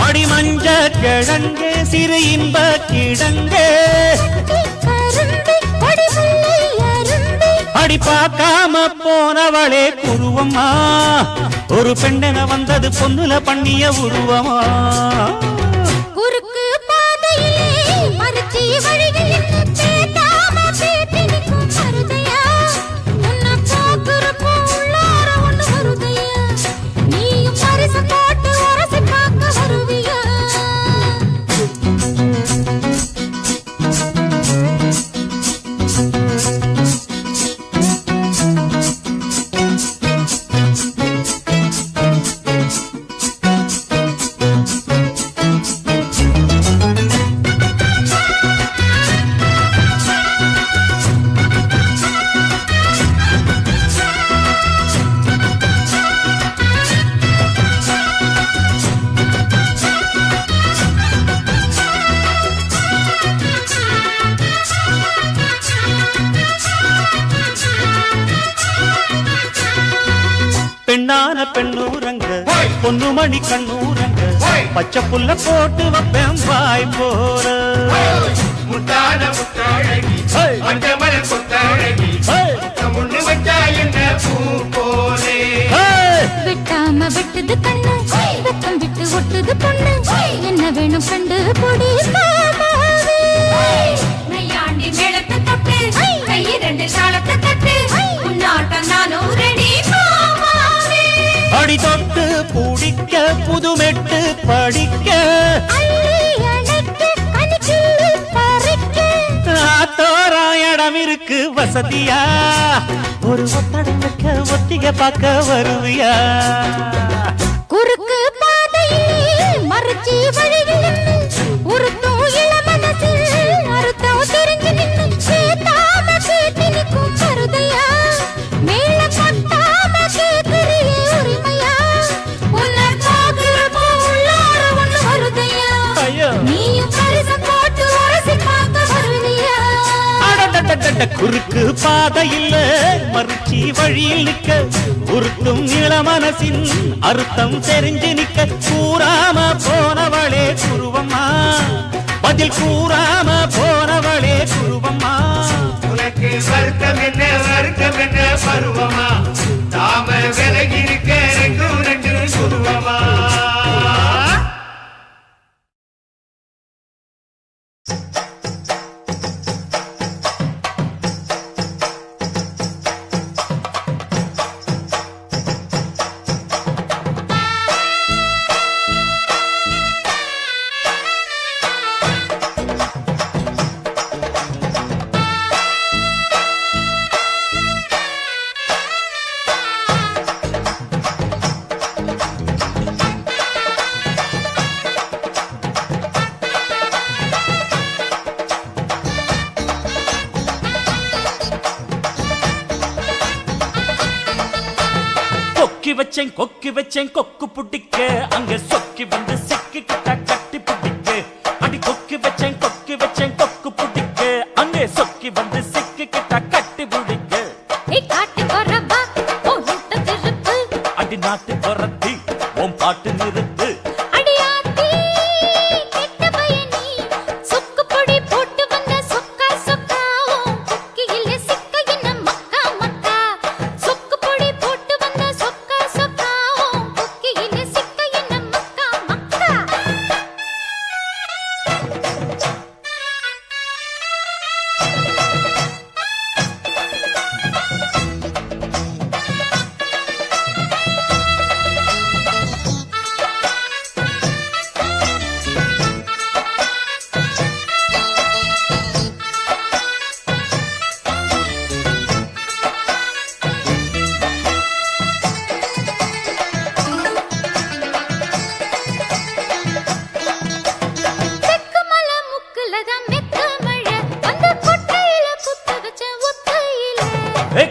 அடி மஞ்ச கிழங்கே சிறு இன்ப கிழங்கே அடி பார்க்காம போனவளே குருவம்மா ஒரு பெண்ணென வந்தது பொண்ணுல பண்ணிய உருவமா குறுக்கு பாதையிலே மறுச்சி வழிகளில் பேசாம பேசி நிற்கும் மருதையா உன்னை பார்க்கிறப்போ உள்ளார ஒண்ணு வருதையா நீயும் பரிசு போட்டு உரசி பார்க்க வருவியா பெண்ணான பெண்ணூரங்க பொன்னுமணி கண்ணூரங்க பச்சை புல்ல போட்டு வைப்பேன் வாய் போற முத்தான முத்தாழகி மஞ்சமல கொத்தாழகி முன்னு வச்சா என்ன பூ போலே விட்டாம விட்டது கண்ணு வெக்கம் விட்டு ஒட்டுது பொண்ணு என்ன வேணும் கண்டு பொடி நையாண்டி மேளத்தை தொட்டு கை ரெண்டு சாலத்தை தட்டு உன்னாட்டம் நானும் ரெடி அடி தொட்டு பிடிக்க புதுமெட்டு படிக்க தோராயிடம் இருக்கு வசதியா ஒரு ஒத்தடம் வைக்க ஒத்திக பார்க்க வருவியா குறுக்கு பாதையிலே மறுச்சி வழிகளில் உருத்தும் இளமனசில் அறுத்தம் தெரிஞ்சு நின்னு சேத்தாம கேட்டு நிற்கும் கருதையா மேல கொட்டாம கேட்கிறியே உரிமையா உன்னை பார்க்கிறப்போ உள்ளார ஒண்ணு வருதையா நீயும் பரிசு போட்டு உரசி பார்க்க வருவியா குறுக்கு பாதையில் மறுச்சி வழியில் நிற்க உருட்டும் இளமனசின் அர்த்தம் தெரிஞ்சு நிற்க கூறாம போனவளே குருவம்மா பதில் கூறாம போனவளே குருவம்மா உனக்கு வருத்தம் என்ன பருவமா தாம விலகி இருக்க ரெண்டும் ரெண்டு குருவமா கொக்கி வச்சேன் கொக்கு புடிக்க அங்க சொக்கி வந்து சிக்கி கிட்ட கட்டி புடிக்க அடி கொக்கி வச்சேன் கொக்கு புடிக்க அங்க சொக்கி வந்து சிக்கி கிட்ட கட்டி புடிக்க காட்டு கொரபா ஓ நுட்ட திருப்பு அடி நாட்டு கொரத்தி ஓம் பாட்டு நிறுத்து அடியாத்தி கிட்ட பயனி சொக்கு பொடி போட்டு வந்த சொக்கா சொக்கா கொக்கியிலே சிக்க என்ன மக்கா மக்கா சொக்கு பொடி போட்டு வந்த சொக்கா சொக்கா கொக்கியிலே சிக்க என்ன மக்கா மக்கா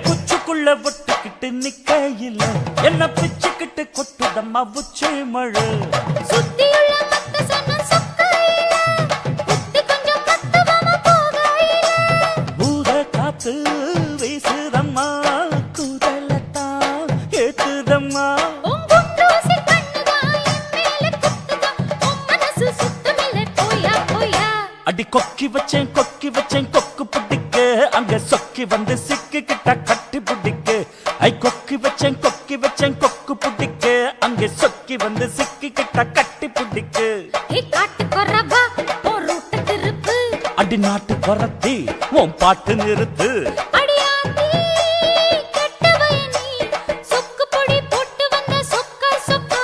குச்சுக்குள்ள ஒட்டுக்கிட்டு நிக்கையில என்ன பிச்சுக்கிட்டு கொட்டுதம்மா உச்சி மழை சுத்தியுள்ள அடி கொக்கி வச்சேன் கொக்கு பிடிக்க அங்க சொக்கி வந்து சிக்கி கிட்ட கட்டி பிடிக்க ஐ கொக்கி வச்சேன் கொக்கு பிடிக்க அங்க சொக்கி வந்து சிக்கி கிட்ட கட்டி பிடிக்க காட்டு கொரவா ஒரு திருப்பு அடி நாட்டு கொரத்தி உன் பாட்டு நிறுத்து அடியாத்தி கெட்டவை நீ சொக்கு பொடி போட்டு வந்த சொக்கா சொக்கா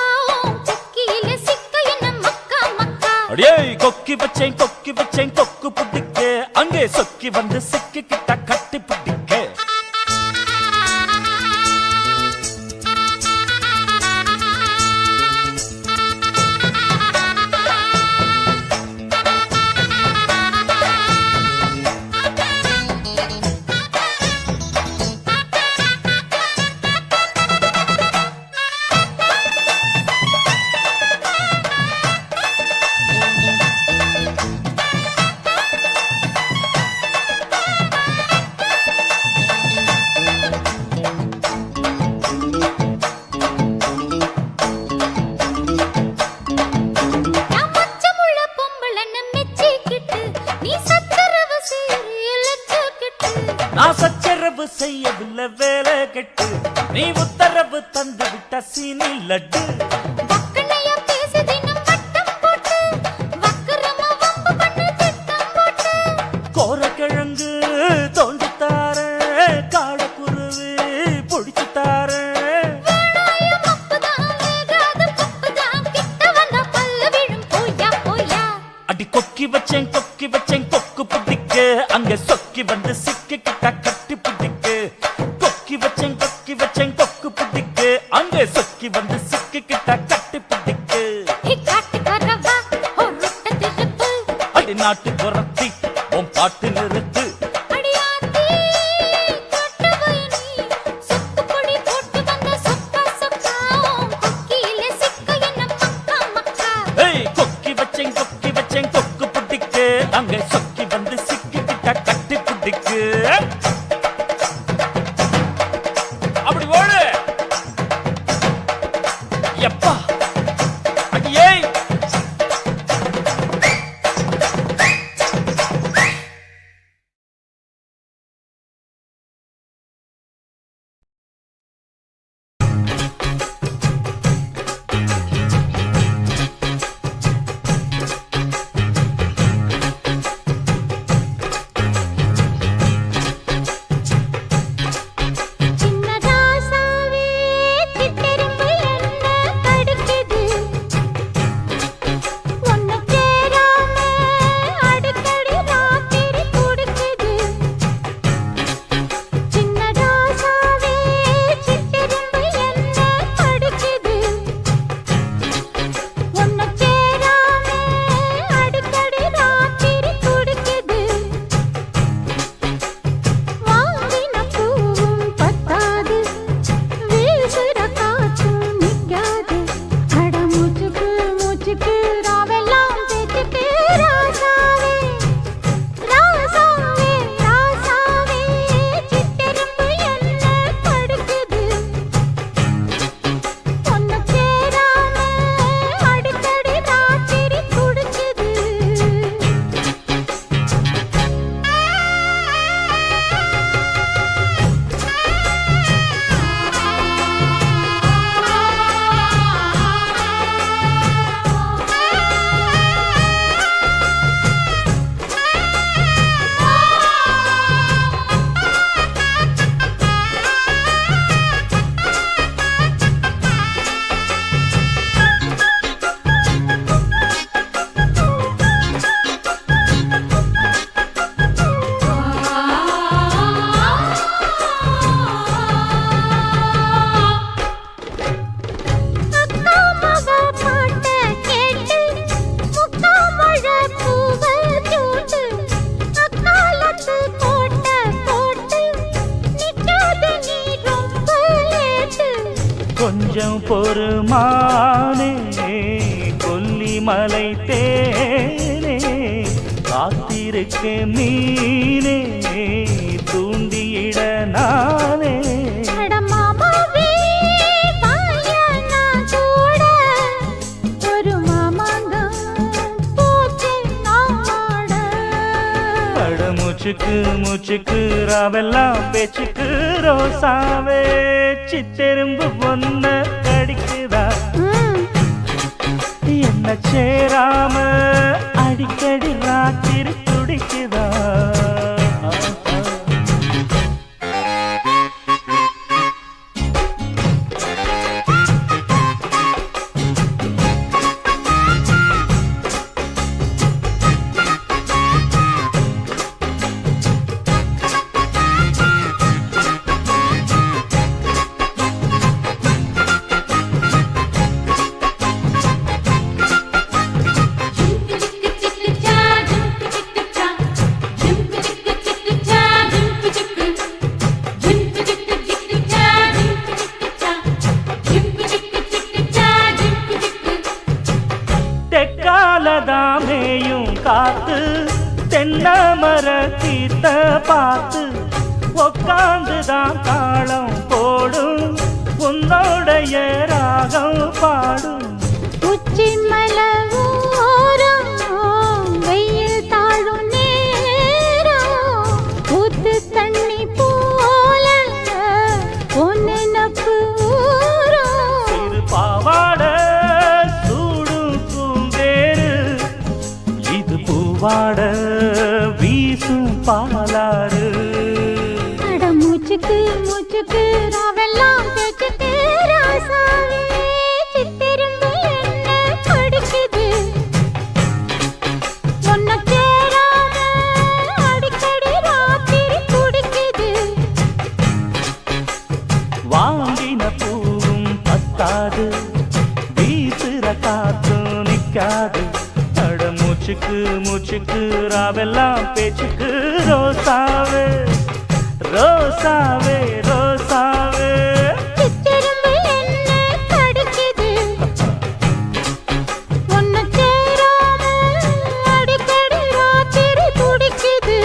கொக்கியில சிக்க என்ன மக்கா மக்கா அடியே கொக்கி வச்சேன் கொக்கு பிடிக்க அங்கே சொக்கி வந்து சிக்கி கிட்ட கட்டி பிடிக்க நான் சச்சரவு செய்யவில்லை வேலை கெட்டு நீ உத்தரவு தந்து விட்ட சீனி லட்டு கோரக்கிழங்கு தோண்டி தார காடக்குருவி பொடிச்சு தார அடி கொக்கி வச்சேன் கொக்கு பிடிக்க அங்க சொக்கி வந்து சிக்கி கிட்ட கட்டி பிடிக்க கொக்கி வச்சேன் கொக்கு பிடிக்க அங்க சொக்கி வந்து சிக்கி கிட்ட கட்டி பிடிக்க அடி நாட்டு குரத்தி உன் பாட்டு நிறுத்து கொக்கி வச்சேன் கொக்கு பிடிக்க அங்க சொக்கி வந்து சிக்கி கிட்ட கட்டி பிடிக்க அப்படி ஓடு எப்பா அடியே கொஞ்சம் பொறுமானே கொல்லிமலை தேனே காத்திருக்க மீனே தூண்டியிட நானே மூச்சுக்கு மூச்சுக்கு ராவெல்லாம் பேச்சுக்கு ரோசாவே சித்தெரும்பு பொண்ண கடிக்குதா என்ன சேராம அடிக்கடி ராத்திரி துடிக்குதா தெக்காலதாமேயும் காத்து தென்னமர கீத்த பார்த்து உக்காந்துதான் தாளம் போடும் உன்னோடைய ராகம் பாடும் உச்சி மலவோரம் வெயில் தாழும் நேரம் ஊத்து தண்ணி போல ஒன்னு நப்பு சிறு பாவாட சூடும் பூந்தேரு இது பூவாட வீசும் பாலாறு அட மூச்சுக்கு மூச்சுக்கு ராவெல்லாம் பேச்சுக்கு ராசாவே சித்திரும்பு என்ன கடிக்குது ஒன்ன சேராம அடிக்கடி ராத்திரி துடிக்குது வாங்கின பூவும் பத்தாது வீசுற காத்தும் நிக்காது அட மூச்சுக்கு மூச்சுக்கு ராவெல்லாம் பேச்சுக்கு ரோசாவே ரோசாவே ரோசாவே சித்திரும்பு என்ன கடிக்குது ஒன்ன சேராம அடிக்கடி ராத்திரி துடிக்குது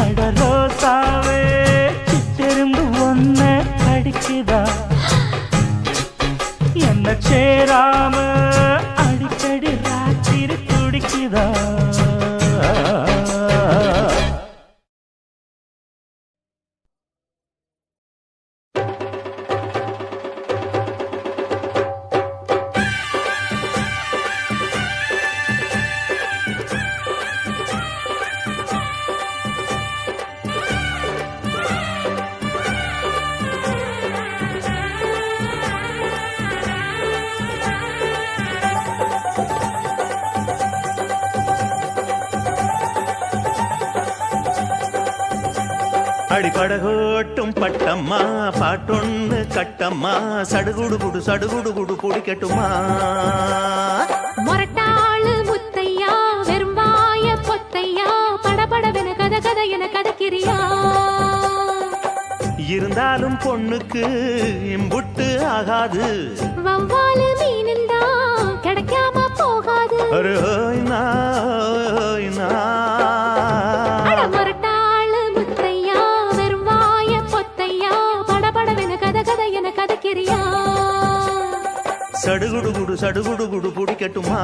அட ரோசாவே சித்தெரும்பு ஒன்ன கடிக்குதா என்ன சேராம அடிக்கடி ராத்திரி துடிக்குதா அடிபடகோட்டும் பட்டம்மா பாட்டொன்னு கட்டம்மா சடுகுடு குடு சடுகுடு குடு குடிக்கட்டுமா மொரட்டாளு முத்தையா வெறும்பாய பொத்தையா படபடவென கத கத என கதக்கிறியா இருந்தாலும் பொண்ணுக்கு இம்புட்டு ஆகாது வவ்வாலு மீனுந்தா கிடைக்காம போகாது ஒரு ஹோய்னா, ஹோய்னா. அட மொரட்டாளு முத்தையா வெறும்பாய பொத்தையா படபடவென கத கத என கதக்கிறியா சடுகுடு குடு சடுகுடு குடு குடிக்கட்டுமா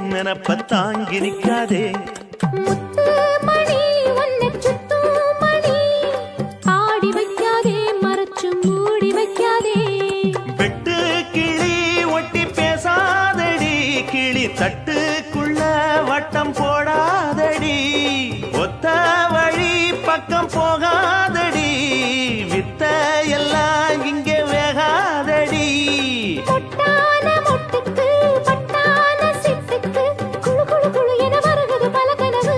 நினப்ப தாங்கி நிக்காதே முத்து மணி உன்னை சுத்து மணி ஆடி வைக்காதே மறைச்சு மூடி வைக்காதே வெட்டு கிளி ஒட்டி பேசாதடி கிளி தட்டுக்குள்ள வட்டம் போடாதடி ஒத்த வழி பக்கம் போகாதடி வித்த எல்லாம் இங்கே வேகாதடி பொட்டான மொட்டுக்கு பட்டான சிட்டுக்கு குளு குளு குளு என வருகுது பல கனவு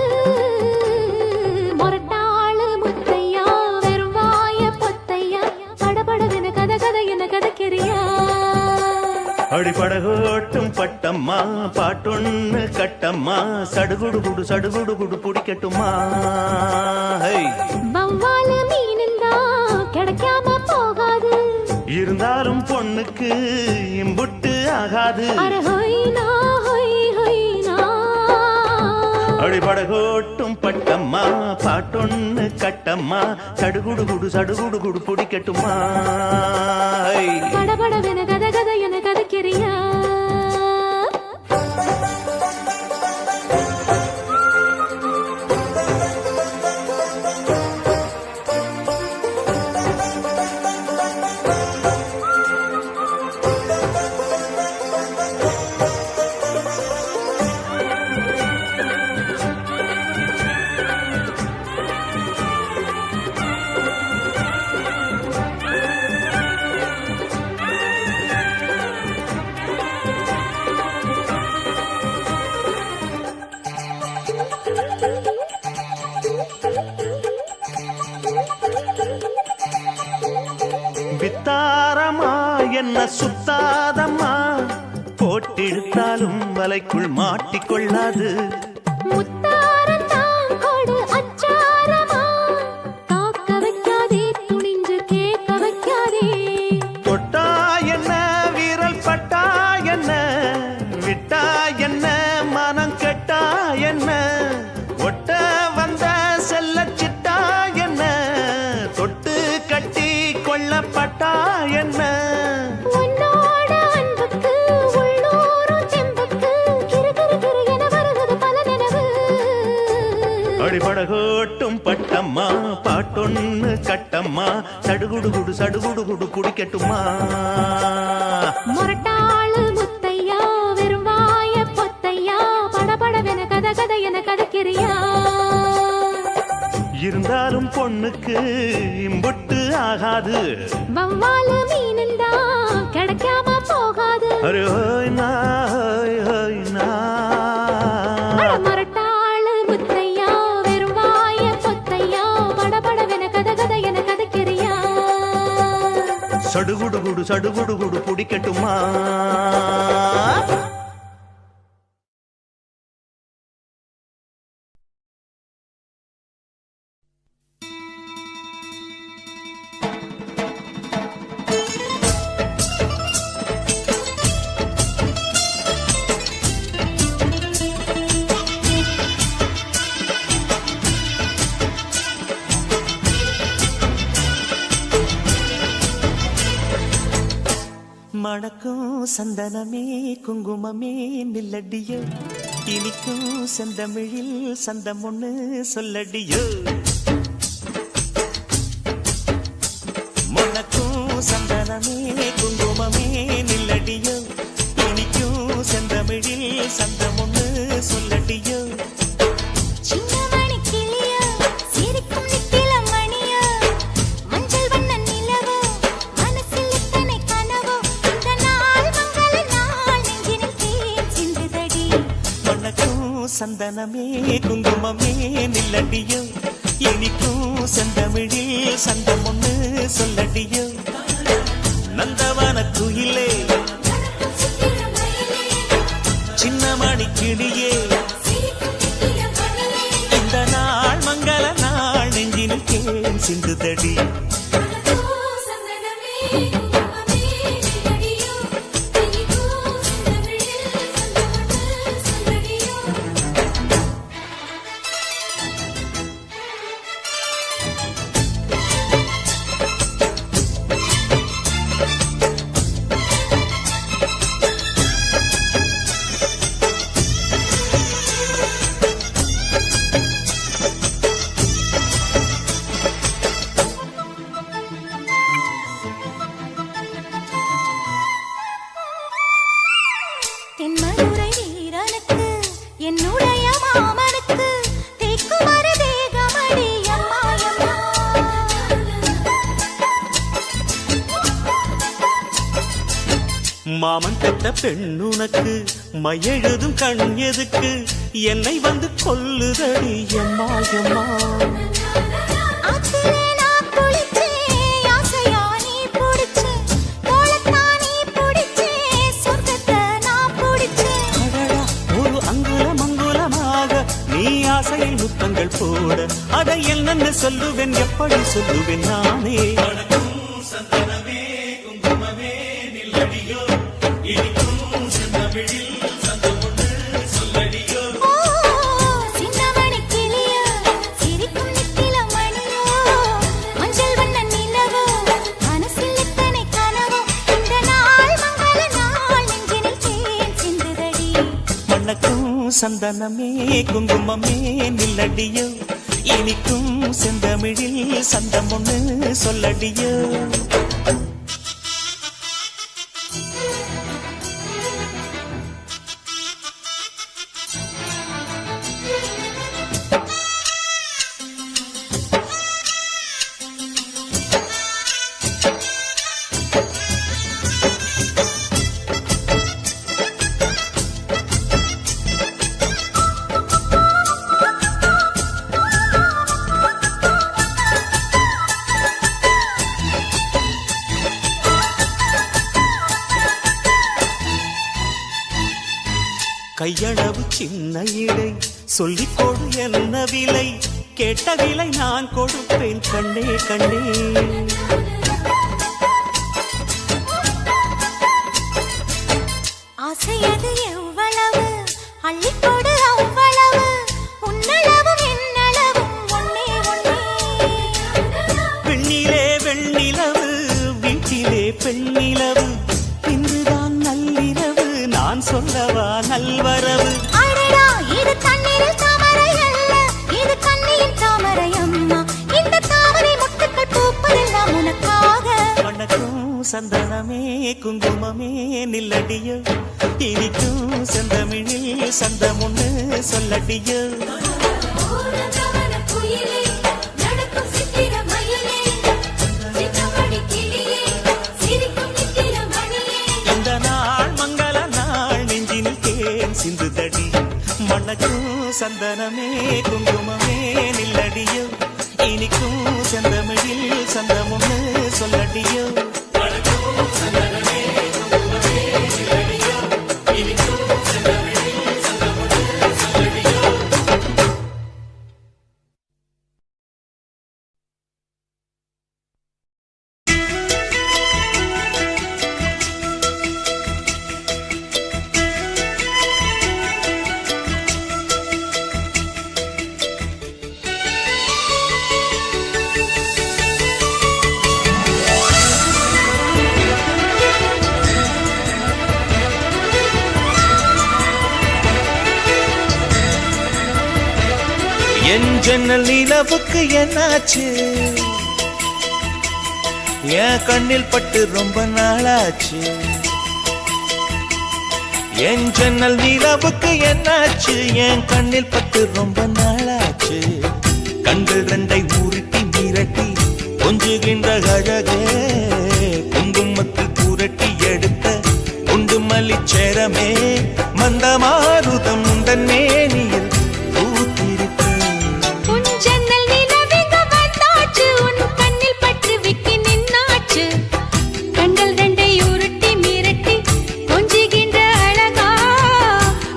மொரட்டாளு முத்தையா அடிபடகோட்டும் பட்டம்மா பாட்டொன்னு கட்டம்மா சடுகுடு குடு சடுகுடு குடு பிடிக்கட்டுமா வவ்வாலு மீனுந்தா கிடைக்காம போகாது இருந்தாலும் பொண்ணுக்கு இம்புட்டு ஆகாது அடிபடகோட்டும் பட்டம்மா பாட்டொன்னு கட்டம்மா சடுகுடு குடு சடுகுடு குடு பிடிக்கட்டுமா படபடவென கத கத என கதைக்கிறியா வித்தாரமா என்ன சுத்தாதம்மா போட்டிருந்தாலும் வலைக்குள் மாட்டிக்கொள்ளாது தொட்டா என்ன வீரல் பட்டா என்ன விட்டா என்ன மனம் கெட்டா என்ன ஒட்ட வந்த செல்ல சிட்டா என்ன தொட்டு கட்டி கொள்ளப்பட்டா என்ன அடிபடகோட்டும் பட்டம்மா பாட்டொன்னு கட்டம்மா சடுகுடு குடு சடுகுடு குடு குடிக்கட்டுமா முரட்டாளு முத்தையா வெறுவாய பொத்தையா படபடவென கத கத என கதைக்கிறியா இருந்தாலும் பொண்ணுக்கு இம்புட்டு ஆகாது வவ்வாலு மீனுந்தா கிடைக்காம போகாது அரே ஹோய் நா ஹோய் ஹோய் நா முரட்டாளு முத்தையா வெறுவாய பொத்தையா படபடவென கத கத என கதைக்கிறியா சடுகுடு குடு சடுகுடு குடு பிடிக்கட்டுமா மணக்கும் சந்தனமே குங்குமமே நில்லடியோ இனிக்கும் செந்தமிழில் சந்தம் ஒண்ணு சொல்லடியோ மணக்கும் சந்தனமே குங்குமமே நில்லடியோ இனிக்கும் செந்தமிழில் சந்தம் ஒண்ணு சொல்லடியோ சந்தனமே குங்குமமே நில்லடியோ இனிக்கும் செந்தமிழில் சந்தம் ஒண்ணு சொல்லடியோ நந்தவன குயிலே சின்னமணி கிளியே இந்த நாள் மங்கள நாள் நெஞ்சினில் தேன் சிந்துதடி மாமன் பெற்ற பெண்ணுனக்கு மையெழுதும் கண் எதுக்கு என்னை வந்து கொல்லுதடி எம்மா எம்மா சொர்க்கத்தை மேல் முத்தங்கள் போட அதை என்னென்ன சொல்லுவேன் எப்படி சொல்லுவேன் நானே ஓ, சின்னமணி கிளியோ, சிரிக்கும் நித்தில மணியோ, மஞ்சள் வண்ண நிலவோ, மனசில் எத்தனை கனவோ, இந்த நாள் மங்கள நாள் நெஞ்சினில் தேன் சிந்துதடி. மணக்கும் சந்தனமே குங்குமமே நில்லடியோ இனிக்கும் செந்தமிழில் சந்தம் ஒண்ணு சொல்லடியோ கையளவு சின்ன இடை சொல்லிக் கொடு என்ன விலை கேட்ட விலை நான் கொடுப்பேன் கண்ணே கண்ணே ஆசையது எவ்வளவு அள்ளிக்கொடு அவ்வளவு உன்னளவும் என்னளவும் ஒன்னே ஒன்னே பெண்ணிலே வெண்ணிலவு வீட்டிலே பெண்ணிலவு இன்றுதான் நள்ளிரவு நான் சொல்லவா நல்வரவு அடடா இது தண்ணீரில் தாமரை அல்ல இது கண்ணியின் தாமரை அம்மா இந்த தாமரை முட்டுக்கள் பூப்பதெல்லாம் உனக்காக வணக்கம் சந்தனமே குங்குமமே நில்லடியோ இனிக்கும் செந்தமிழில் சந்தம் ஒண்ணு சொல்லடியோ இந்த நாள் மங்கள நாள் நெஞ்சினில் தேன் சிந்துதடி மணக்கும் சந்தனமே குங்குமமே நில்லடியோ இனிக்கும் செந்தமிழில் சந்தம் ஒண்ணு சொல்லடியோ என் ஜன்னல் நிலவுக்கு என்னாச்சு என் கண்ணில் பட்டு ரொம்ப நாளாச்சு என் ஜன்னல் நிலவுக்கு என்னாச்சு என் கண்ணில் பட்டு ரொம்ப நாளாச்சு கண்கள் ரெண்டை உருட்டி மிரட்டி கொஞ்சுகின்ற அழகே குங்குமத்தில் புரட்டி எடுத்த குண்டு மல்லிச்சேரமே மந்தமாருதம் உந்தன் மேனியில் பூத்திருக்க உன் ஜன்னல் நிலவிங்க வந்தாச்சு உன் கண்ணில் பட்டு விக்கி நின்னாச்சு கண்கள் ரெண்டை உருட்டி மிரட்டி கொஞ்சுகின்ற அழகா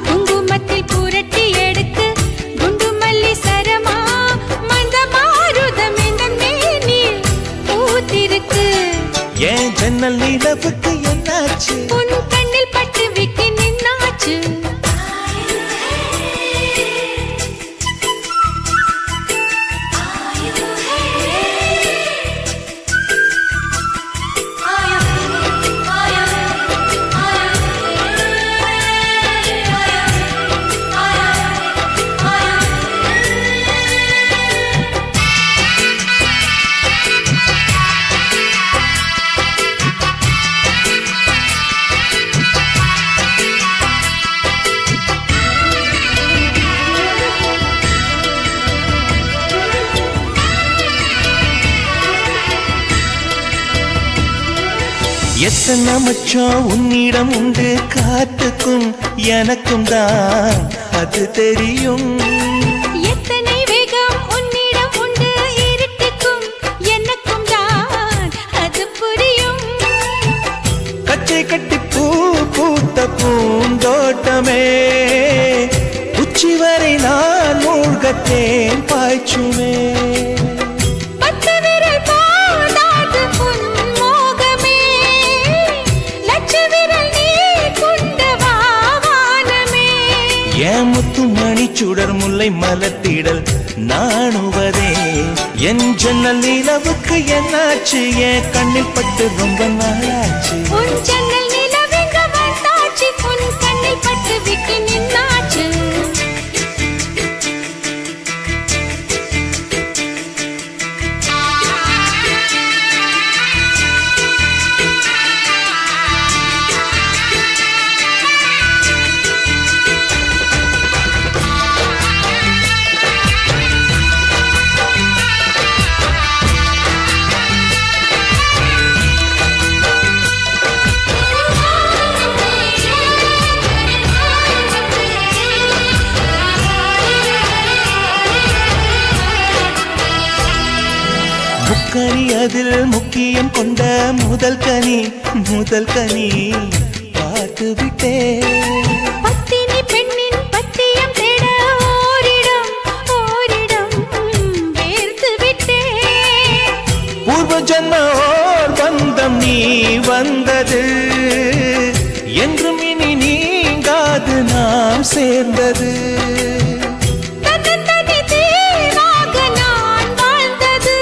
குங்குமத்தில் புரட்டி எடுத்து குண்டு மல்லி சரமா மந்த மாருதம் இந்த மேனில் பூத்திருக்கு என் ஜன்னல் நிலவுக்கு என்னாச்சு உன் கண்ணில் பட்டு விக்கி நின்னாச்சு எத்தனை மச்சம் உன்னிடம் உண்டு காத்துக்கும் எனக்கும் தான் அது தெரியும் எத்தனை வேகம் உன்னிடம் உண்டு இருட்டுக்கும் எனக்கும் தான் அது புரியும் கச்சை கட்டி பூ பூத்த பூந்தோட்டமே உச்சி வரை நான் மூழ்க தேன் பாய்ச்சுமே பத்து விரல் போதாது உன் மோகமே லட்ச விரல் நீ கொண்ட வானமே என் முத்து மணி சுடர் முல்லை மலர்த்திடல் நாணுவதே என் ஜன்னல் நிலவுக்கு என்னாச்சு என் கண்ணில் பட்டு ரொம்ப நாளாச்சு உன் ஜன்னல் நிலவெங்க வந்தாச்சு உன் கண்ணில் பட்டு விட்டு நின்னாச்சு முக்கனி அதில் முக்கியம் கொண்ட முதல் கனி பார்த்து விட்டே பத்தினி பெண்ணின் பத்தியம் தேட ஓரிடம் வேர்த்து விட்டே பூர்வ ஜன்ம ஓர் பந்தம் நீ வந்தது என்றும் இனி நீங்காது நாம் சேர்ந்தது தன்னந்தனி தேவாக நான் வாழ்ந்தது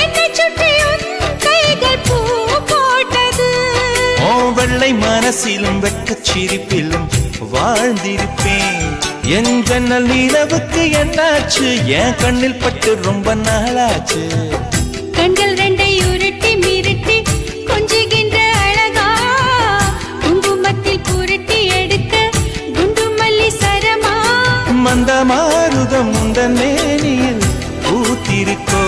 என்னைச் சுற்றி உன் கைகள் பூ போட்டது ஓ வெள்ளை மனசிலும் வெட்கச் சிரிப்பிலும் வாழ்ந்திருப்பேன் என் ஜன்னல் நிலவுக்கு என்னாச்சு என் கண்ணில் பட்டு ரொம்ப நாளாச்சு கண்கள் ரெண்டை உருட்டி மிரட்டி கொஞ்சுகின்ற அழகா குங்குமத்தில் புரட்டி எடுக்க குண்டு மல்லி சரமா மந்த மாருதம் உந்தன் மேனியில் பூத்திருக்கோ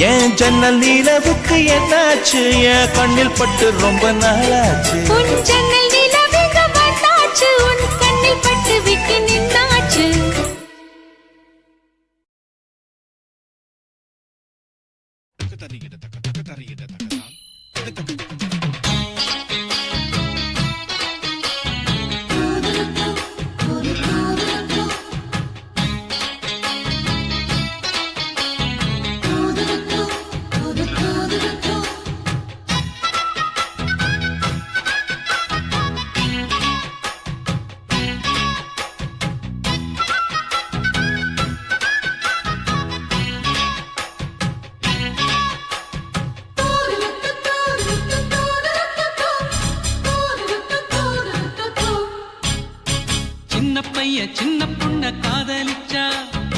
என் ஜன்னல் நிலவுக்கு என்னாச்சு என் கண்ணில் பட்டு ரொம்ப நாளாச்சு உன் ஜன்னல் நிலவெங்க வந்தாச்சு உன் கண்ணில் பட்டு விட்டு நின்னாச்சு சின்ன பைய சின்ன பொண்ண காதலிச்சா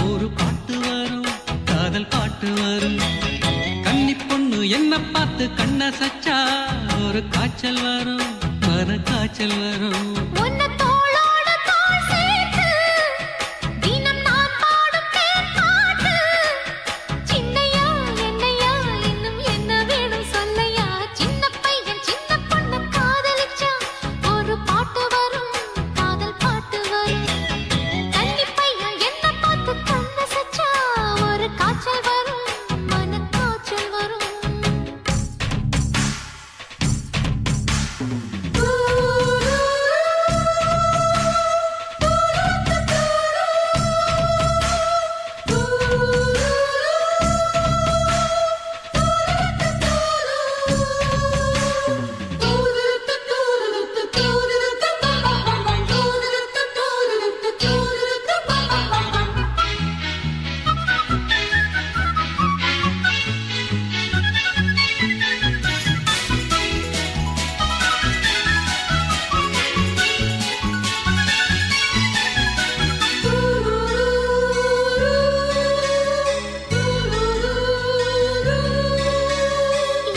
ஒரு பாட்டு வரும் காதல் பாட்டு வரும் கன்னி பொண்ணு என்ன பார்த்து கண்ண சச்சா ஒரு காய்ச்சல் வரும் மன காய்ச்சல் வரும் உன்னை தோளோட தோள் சேர்த்து தினம் நான் பாடும் தேன் பாட்டு சின்னையா என்னையா இன்னும் என்ன வேணும் சொல்லையா சின்ன பையன் சின்ன பொண்ணு காதலிச்சா ஒரு பாட்டு வரும் காதல் பாட்டு வரும் கன்னி பையன் என்ன பார்த்து கண்ண சச்சா ஒரு காய்ச்சல் வரும் மன காய்ச்சல் வரும்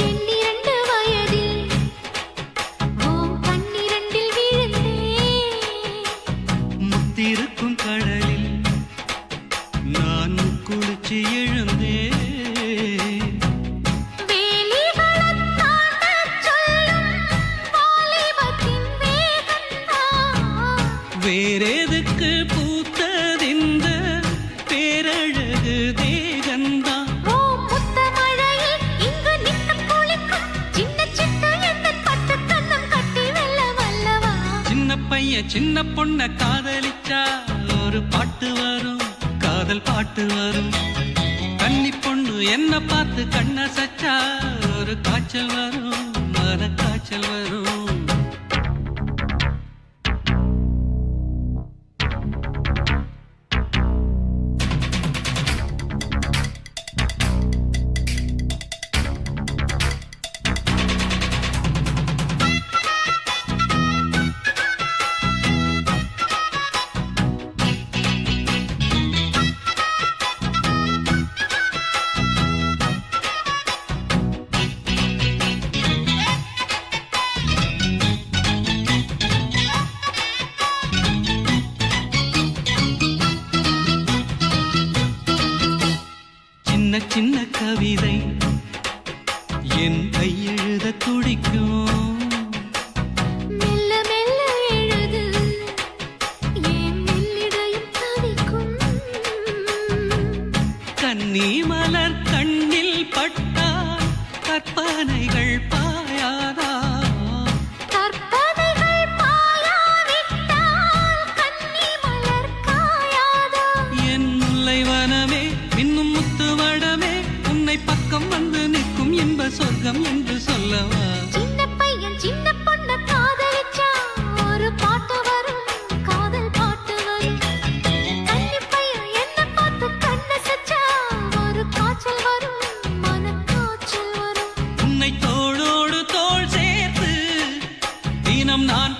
எண்ணிரண்டு வயதில் ஓம் கண்ணிரண்டில் விழுந்தேன் முத்திருக்கும் கடலில் நான் குளிச்சு எழுந்தேன் வேலிகளத் தாண்டச் சொல்லும் வாலிபத்தின் வேகந்தான் வேறெதுக்கு பூத்ததிந்த பேரழகு தேகந்தான் ஓ முத்தமழையில் இங்கு நின்று குளிக்கும் சின்ன சிட்டு எந்தன் பட்டு கண்ணம் கட்டி வெல்ல வல்லவா சின்ன பைய சின்ன பொண்ண காதலிச்சா ஒரு பாட்டு வரும் காதல் பாட்டு வரும். கன்னி பொண்ணு என்ன பார்த்து கண்ண சச்சா ஒரு காய்ச்சல் வரும், மன காய்ச்சல் வரும். சின்ன சின்ன கவிதை என் கையெழுத துடிக்கும். மெல்ல மெல்ல எழுது என் மெல்லிடையும் தவிக்கும். கன்னி மலர் கண்ணில் பட்டால் கற்பனைகள் பாயாதா? கற்பனைகள் பாயாவிட்டால் கன்னி மலர் காயாதா? என் முல்லை வனமே மின்னும் முத்து வடமே உன்னை பக்கம் வந்து நிற்கும் இன்ப சொர்க்கம் என்று சொல்லவா? சின்ன பையன் சின்ன பொண்ண காதலிச்சா ஒரு பாட்டு வரும், காதல் பாட்டு வரும். கன்னி பையன் என்ன பார்த்து கண்ண சச்சா ஒரு காய்ச்சல் வரும், மன காய்ச்சல் வரும். உன்னை தோளோடு தோள் சேர்த்து தினம் நான்